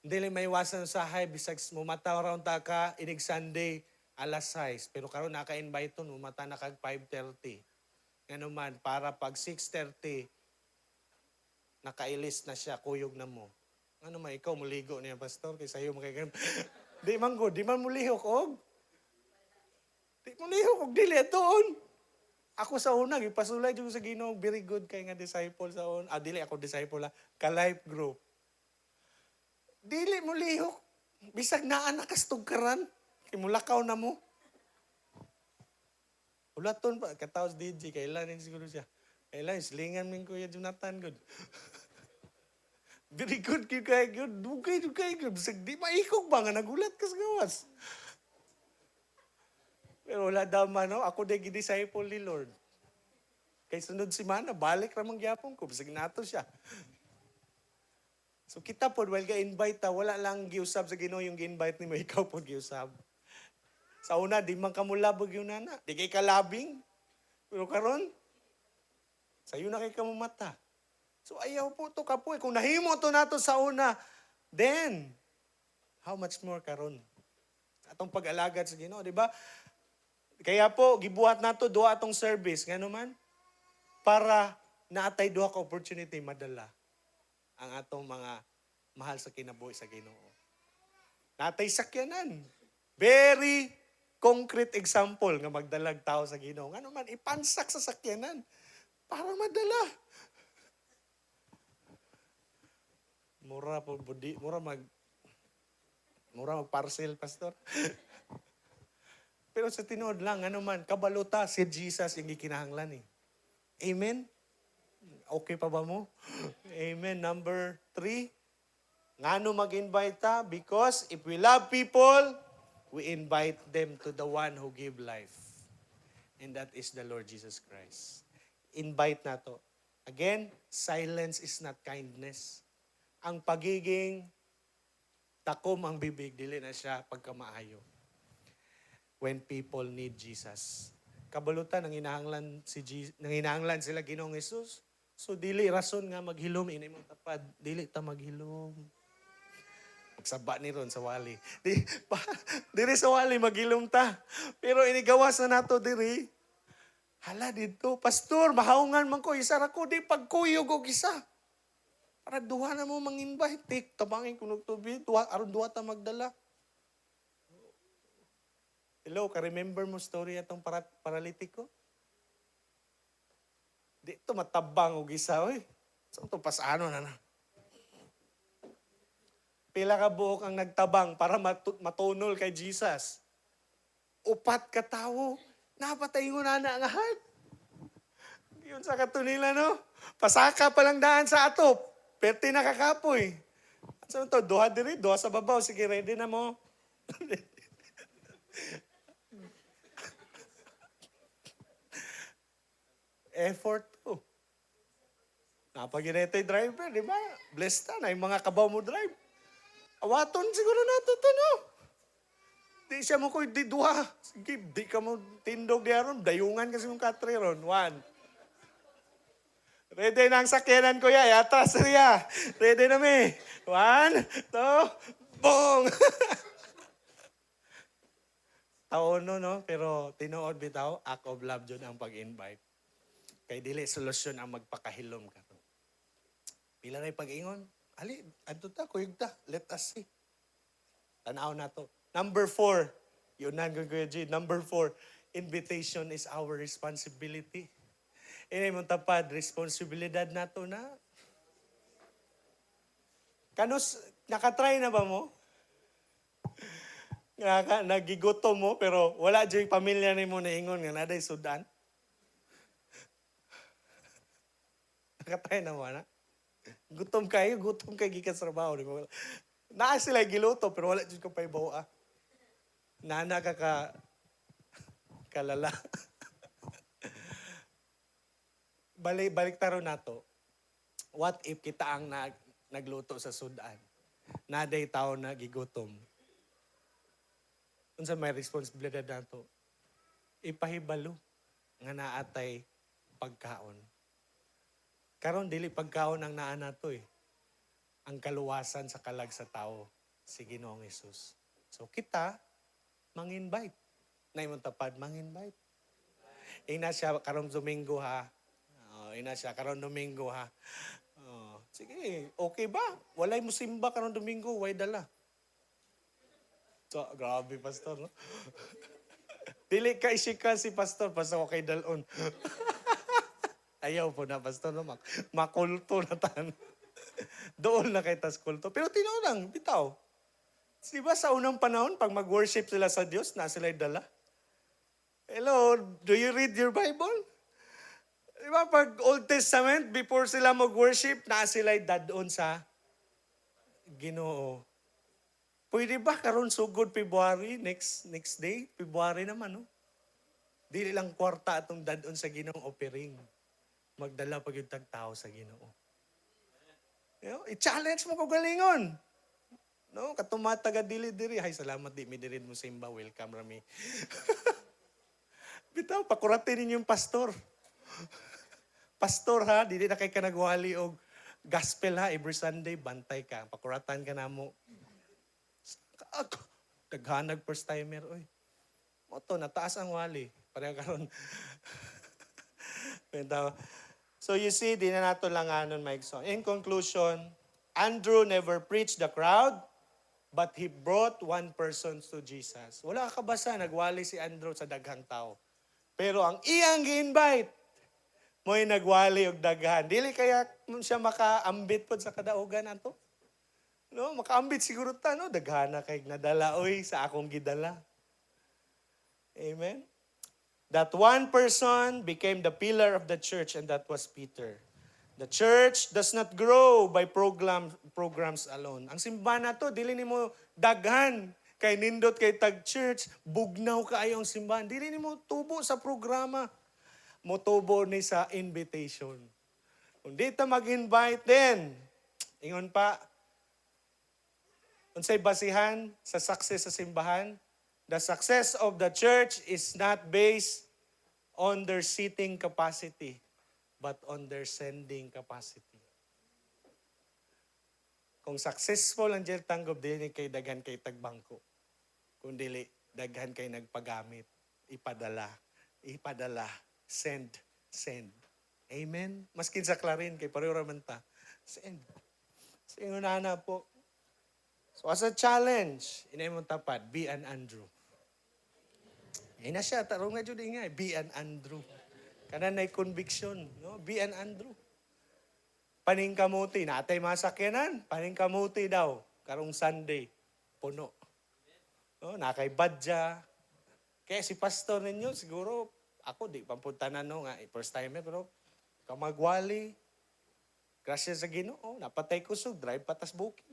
Speaker 3: Dili maiwasan sa hay, bisag mumata raon ta ka, inig Sunday, alas 6. Pero karon naka-invite to, mumata na kag 5:30. Nga naman, para pag 6:30, nakailis na siya, kuyog na mo. Ano man, ikaw muligo niya, pastor, kay sayo mo kay Di man go, di man mulihok, og. Di mulihok, og dili doon. Ako sa una, ipasulay dito sa Ginoo, very good kay nga disciple sa una. Dili ako disciple ka-life group. Dili mo lihok. Bisag naa nakastugkaran. Kay mulakaw na mo. Ulaton pa, kataos DJ, kailan siguro siya. Kailan, silingan min Kuya Jonathan, good. Very good kayo kay good. Dugay good. Bisag di maikog ba nga nagulat kas gawas. Pero wala daw man, no? Ako day disciple ni Lord. Kay sunod si Mana, balik ramang gyapon ko. Bisag nato siya. So kita po, while ka-invite ta, wala lang giusab sa Ginoo yung gi-invite ni mo, ikaw po giusab. Sa una, di man ka mulabog yung nana. Di kay kalabing. Pero karon, sa'yo na kay kamumata. So ayaw po to kapoy. Kung nahimo to nato sa una, then, how much more karon? Atong pag-alagad sa Ginoo, di ba? Kaya po, gibuhat nato duha atong service. Nga naman, para naatay duha ka opportunity madala ang atong mga mahal sa kinabuhi sa Ginoo. Natay sakyanan. Very concrete example nga magdalag tao sa Ginoo. Nga naman, ipansak sa sakyanan para madala. Mura po budi, mura mag-parcel, pastor. Pero sa tinuod lang, ano man, kabaluta si Jesus yung gikinahanglan eh. Amen? Okay pa ba mo? Amen. Number 3, ngano mag-invite ta? Because if we love people, we invite them to the one who give life. And that is the Lord Jesus Christ. Invite na to. Again, silence is not kindness. Ang pagiging takom ang bibig, dili na siya pagkamaayo. When people need Jesus. Kabalutan, nanginahanglan sila Ginoong Hesus. So, dili rason nga maghilom, ini mong tapad. Dili ta maghilom. Magsaba ni ron sa wali. Diri sa wali, maghilom ta. Pero inigawas na nato diri. Hala dito, pastor, mahaungan man ko. Isa ra ko, di pagkuyog o isa. Para duha na mo mang-invite. Tik, tabangin kunog tubi. Aron duha ta magdala. Hello, ka-remember mo story atong paralitiko? Di ito matabang o gisa, oy. So ito, pasano na na. Pila ka buhok ang nagtabang para matunol kay Jesus. 4 ka tao, napatay mo na ang heart. Yun sa katunila, no? Pasaka pa lang daan sa atop. Perti nakakapoy. So ito, duha diri, duha sa babaw. Sige, ready na mo. Effort to. Napag-inetay driver, di ba? Blessed na yung mga kabaw mo drive. Awaton siguro nato to, no? Di siya mo ko, di duha. Sige, di ka mo tindog di aron. Dayungan kasi mong katri ron. 1. Ready na ang sakyanan ko ya. Atras niya. Ready na mi. 1, 2, bong! Taono, no? Pero tinuod bitaw, act of love dyan ang pag-invite. Kay dili solusyon ang magpakahilom ka. Pila na pag-ingon? Ali, adto ta, kuyog ta. Let us see. Tanaw na to. Number 4. Yun na, Kuya G. Number 4. Invitation is our responsibility. Ini mong tapad, responsibilidad na to na. Kanus, nakatry na ba mo? Nga nagigutom mo, pero wala dyan yung pamilya ni mo na ingon nga naday sudan. Nakatay naman, ha? Gutom kayo gikan sa trabaho. Di ba? Naa sila giluto, pero wala dyan ko pa ibaw, ah. Nana ka kalala. Balik taro na to. What if kita ang nagluto sa sudan? Naday tao na gigutom. Unsa may responsibilidad nato? Ipahibalo nga naatay pagkaon. Karon dili pagkaon ang naa nato eh. Ang kaluwasan sa kalag sa tao si Ginoong Hesus. So kita mang-invite. Na imong tapad mang-invite. Ina siya karong Domingo ha. Ina siya karon Domingo ha. Sige, okay ba? Walay mo simba karong Domingo, way dala. So, grabe, pastor, no? Dili ka isikan si pastor, pastor okay dalon. Ayaw po na, pastor, no? Makulto na tan. Doon na kay tas kulto. Pero tinaw lang, bitaw. Di ba sa unang panahon, pag mag-worship sila sa Diyos, na sila'y dala? Hello, do you read your Bible? Di ba pag Old Testament, before sila mag-worship, na sila'y dadon sa Ginoo. Pwede ba karon sugod February, next day, February naman, no? Dili lang kwarta atong dadon sa Ginoong offering. Magdala pag yung tagtao sa Ginoo. You know, i-challenge mo ko galingon. No, katumataga dili-diri. Ay, salamat di mi diri mo simba. Welcome rami. Bitaw, pakuratin ninyo yung pastor. Pastor ha, dili na kay ka nagwali og gospel ha, every Sunday, bantay ka. Pakuratan ka na mo. Daghanag first timer, oy. Moto, nataas ang wali. Pareha karon. So you see, di na nato lang anon, Mike. So in conclusion, Andrew never preached the crowd, but he brought one person to Jesus. Wala ka basa, nagwali si Andrew sa daghang tao. Pero ang iyang gi-invite, mo'y nagwali og daghan. Dili kaya siya makaambit pod sa kadaugan ato? No, makaambit siguro ta, no? Daghana kay nadala, oy, sa akong gidala. Amen? That one person became the pillar of the church, and that was Peter. The church does not grow by programs alone. Ang simbahan na to, dili nimo daghan kay nindot kay tag church, bugnaw kaayo ang simbahan. Dili nimo tubo sa programa. Motubo ni sa invitation. Kung di ta mag-invite din, ingon pa, unsay basihan sa success sa simbahan? The success of the church is not based on their seating capacity, but on their sending capacity. Kung successful ang dyan tanggap, dili kay daghan kay tagbangko. Kung dili, daghan kay nagpagamit. Ipadala. Send. Amen? Maskin sa klarin, kay pareho raman ta. Send. Sa ingunana po. So as a challenge, inay mong tapad, be an Andrew. Ay na siya, tarong nga dyan nga, be an Andrew. Kanan na conviction, no? Be an Andrew. Paningkamuti, natay masakyanan, paningkamuti daw, karong Sunday, puno. No? Nakay badya. Kaya si pastor ninyo, siguro, ako di pampuntanan no nga, first timer, pero kamagwali, grasya sa Ginoo, napatay kusog, drive patas bukid.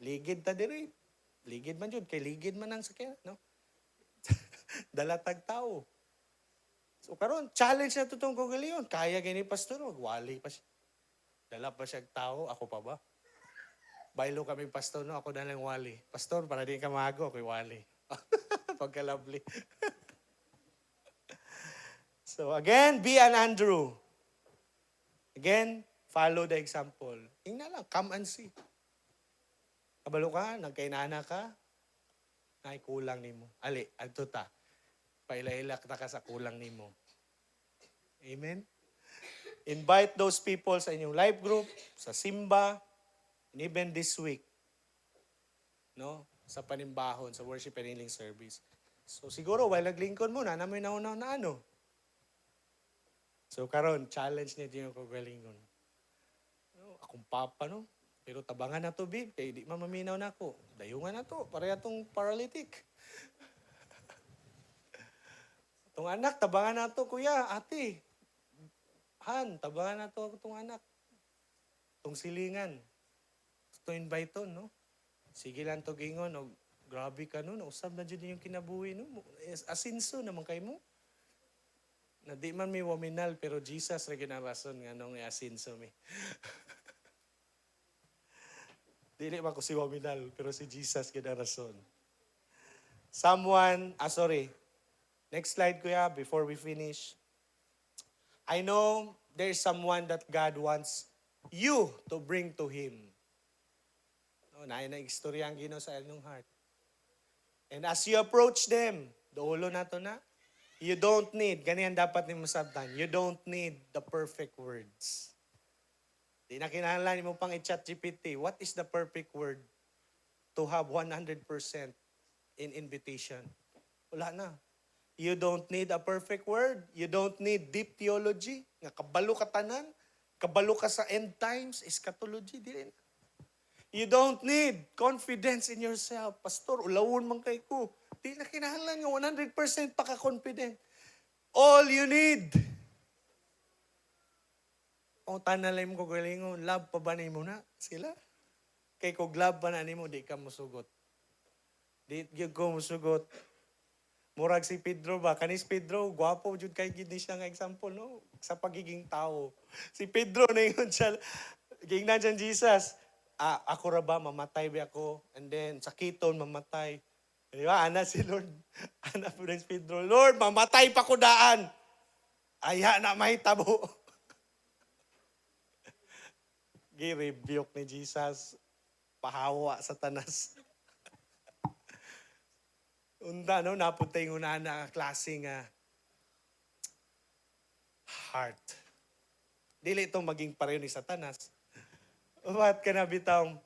Speaker 3: Ligid ta diri. Ligid man jud kay ligid man ang sakyan, no? Dalatag tao. So karon challenge na tutong kogaliyon. Kaya gini pastor, wali pa siya. Dala pa siya tao, ako pa ba? Baylo kami pastor, no? Ako na lang wali. Pastor, para di ka mago, ako'y wali. Pagka-lovely. So again, be an Andrew. Again, follow the example. Tingnan lang, come and see. Kabalo ka, nagkainana ka, ay kulang nimo. Ali, adto ta. Pailailak ta ka sa kulang nimo. Amen? Invite those people sa inyong life group, sa simba, and even this week. No? Sa panimbahon, sa worship and healing service. So siguro, while naglingkod mo, namin naunaw na ano. So karon challenge niyo yung kagalingon. No? Akong papa, no? Pero tabangan na to, babe, kay di mamaminaw na ako. Dayungan na to, pareha tong paralytic. Itong anak, tabangan na to, kuya, ate. Han, tabangan na to itong anak. Itong silingan. Ito invite to, no? Sige lang to gingon, o grabe ka no, nausab na dyan yung kinabuhi, no? Asinso naman kay mo. Na di man may waminal, pero Jesus rin ang rason nga nung asinso mi. Dili ba ko si waminal, pero si Jesus gina rason. Next slide, kuya, before we finish. I know there's someone that God wants you to bring to Him. No, na-istorya ang Ginoo sa inyong heart. And as you approach them, duulo na to na, you don't need, ganyan dapat ni masabtan, you don't need the perfect words. Di na kinahanglan mo pang i-chat GPT. What is the perfect word to have 100% in invitation? Wala na. You don't need a perfect word. You don't need deep theology. Nga kabalo ka tanan. Kabalo ka sa end times. Eschatology. Di rin. You don't need confidence in yourself. Pastor, ulawon man kay ko. Di na kinahanglan nga 100% pa ka-confident. All you need. O tanalay mo ko galingon, love pa ba mo na sila? Kay kung love pa na mo, di ka musugot. Di ko musugot. Murag si Pedro ba? Kanis Pedro, gwapo jud kay gid ni siya nga example, no? Sa pagiging tao. Si Pedro na yun siya, gingnan siya Jesus. Ako ra ba, mamatay ba ako? And then, sakiton, mamatay. Di ba? Ana si Lord. Ana po rin si Pedro. Lord, mamatay pa ko daan. Aya na mahitabo. Gi-rebuke ni Jesus. Pahawa sa tanas. Unda, no? Napunta yung una na klaseng heart. Dili itong maging pareho ni Satanas. What ka na bitang,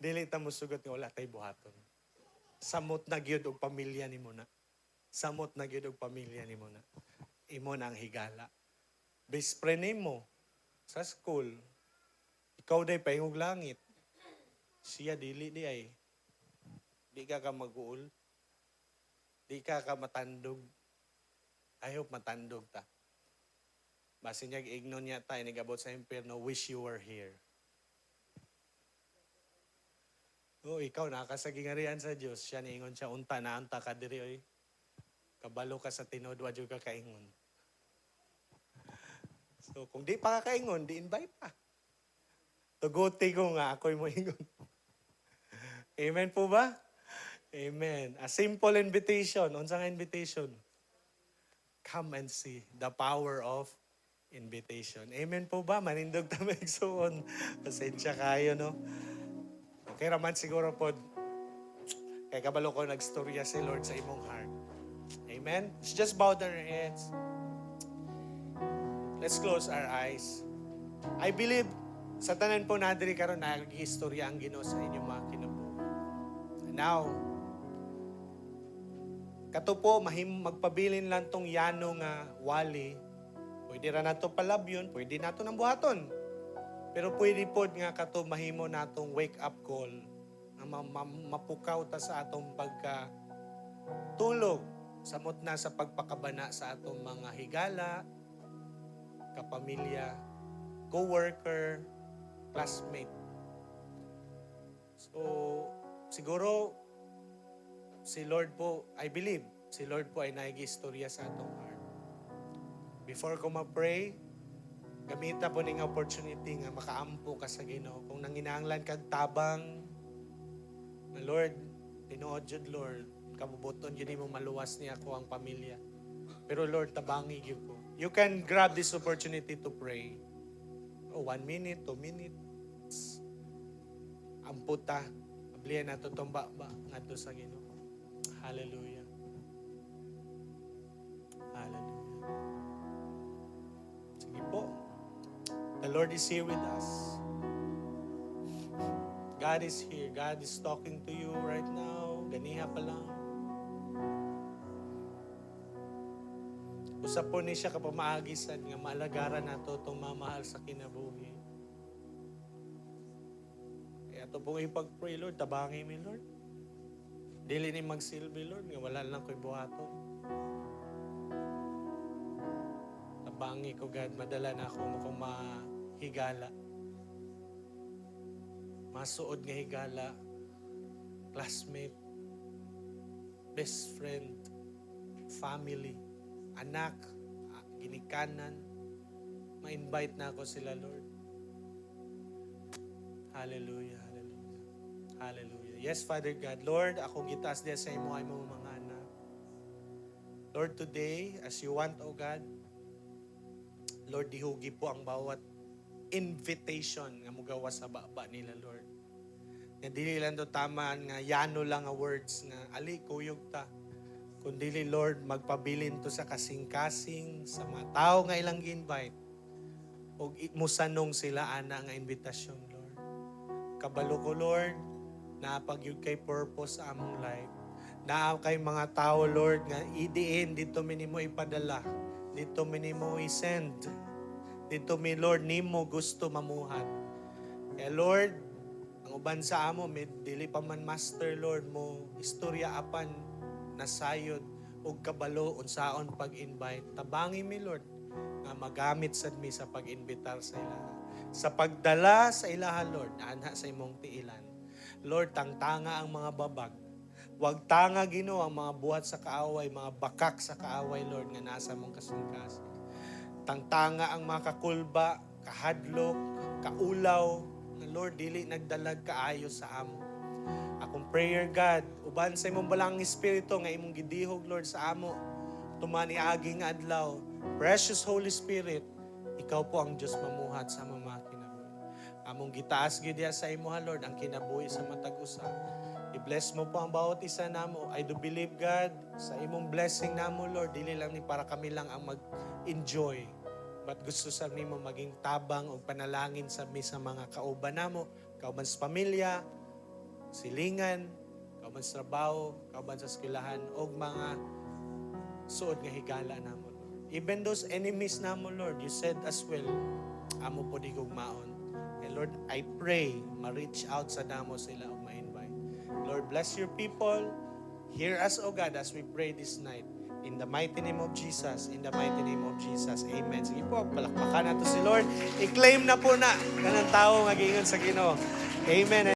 Speaker 3: dili ita mo sugot nga wala tayo buhaton. Samot na gyud og pamilya ni mo na. Samot na gyud og pamilya ni mo na. Imo na ang higala. Best friend mo sa school. Ikaw day pahingog langit. Siya dili di ay. Di ka mag-uul. Di ka matandog. I hope matandog ta. Basi niya ignon niya tayo, nagabot sa impyerno, wish you were here. Oh, ikaw nakasagingarian sa Diyos. Siya niingon siya, unta na anta ka diri, oy. Kabalo ka sa tinod, wadyo ka kaingon. So, kung di pa ka kaingon, di invite pa. Tuguti ko nga, ako'y mo ingon. Amen po ba? Amen. A simple invitation. Unsa nga invitation? Come and see the power of invitation. Amen po ba? Manindog ta magsuon. Pasensya kayo, no? Okay raman siguro po. Kay kabalo ko nagstorya si Lord sa imong heart. Amen? Let's just bow down our heads. Let's close our eyes. I believe sa tanan po nadiri karon nag-istorya ang Ginoo sa inyong mga kinabuhi. Now, kato po, magpabilin lang tong yano nga wali. Pwede ra nato palabyon, pwede nato nang buhaton. Pero pwede po nga kato mahimo natong wake up call na mapukaw ta sa atong pagkatulog. Samot na sa pagpakabana sa atong mga higala, kapamilya, co-worker, classmate. So, siguro, si Lord po, I believe, si Lord po ay nag-istorya sa atong heart. Before ko ma-pray, gamita po ning opportunity nga makaampo ka sa Ginoo. Kung nanginahanglan kag tabang, na Lord, tinuod jud Lord, kabubuton yun mo maluwas niya ako ang pamilya. Pero Lord, tabangi yun ko. You can grab this opportunity to pray. 1 minute, 2 minutes. Amputa. Ablihan na to tumba nga to sa Ginoo. Hallelujah. Hallelujah. Sige po. The Lord is here with us. God is here. God is talking to you right now. Ganiha pa lang. Usap po ni siya kapamaagisan nga maalagaran nato itong mamahal sa kinabuhi. Kaya ito pong ipag-pray, Lord, tabangi mi, Lord. Dili ni magsilbi, Lord, nga wala lang ko'y buhato. Tabangi ko, God, madala na ako kung mahigala. Masuod nga higala, classmate, best friend, family, anak, ginikanan. Ma-invite na ako sila, Lord. Hallelujah, hallelujah, hallelujah. Yes, Father God. Lord, ako gitaas diya sa imo ay mga anak. Lord, today, as you want, O God, Lord, dihugi po ang bawat invitation nga mugawa sa baba nila, Lord. Nga dili lang to tamaan nga yano lang nga words nga ali kuyog ta. Kundi Lord, magpabilin to sa kasing-kasing sa mga tao nga ilang invite o musanong sila ana nga invitasyon, Lord. Kabalo ko, Lord, na pagyud kay purpose sa among life. Na kay mga tao, Lord, nga idiin dito minimo ipadala, dito minimo i-send, dito mi, Lord, nimo gusto mamuhat. Kaya, Lord, ang uban sa amo, may dili pa man master, Lord, mo istorya apan nasayod o kabalo unsaon pag-invite. Tabangi mi, Lord, nga magamit sad mi sa pag-invitar sa ilaha. Sa pagdala sa ilaha, Lord, anha sa imong tiilan. Lord, tangtanga ang mga babag. Huwag tanga, Ginoo, ang mga buhat sa kaaway, mga bakak sa kaaway, Lord, nga nasa mong kasing-kasing. Tangtanga ang mga kakulba, kahadlok, kaulaw, na Lord, dili nagdalag kaayo sa amo. Akong prayer, God, uban sa imong balang espiritu nga imong gidihog, Lord, sa amo, tumani aging adlaw. Precious Holy Spirit, ikaw po ang Diyos mamuhat sa mga kinabuhi. Among gitaas gidya sa imo, Lord, ang kinabuhi sa matag usa. I-bless mo po ang bawat isa namo. I do believe, God, sa imong blessing namo, Lord, dili lang ni para kami lang ang mag-enjoy. But gusto sa nimo maging tabang o panalangin sa mga kauban namo, kauban sa pamilya, silingan, kauban sa trabaho, kauban sa eskwelahan, o mga suod nga higala namo, Lord. Even those enemies namo, Lord, you said as well, amo po di gugmaon. And Lord, I pray, ma-reach out sa damo sila o ma-invite. Lord, bless your people. Hear us, O God, as we pray this night. In the mighty name of Jesus, in the mighty name of Jesus. Amen. Sige po, palakpakan nato si Lord. I-claim na po na kanang tao nga gingon sa Ginoo. Amen.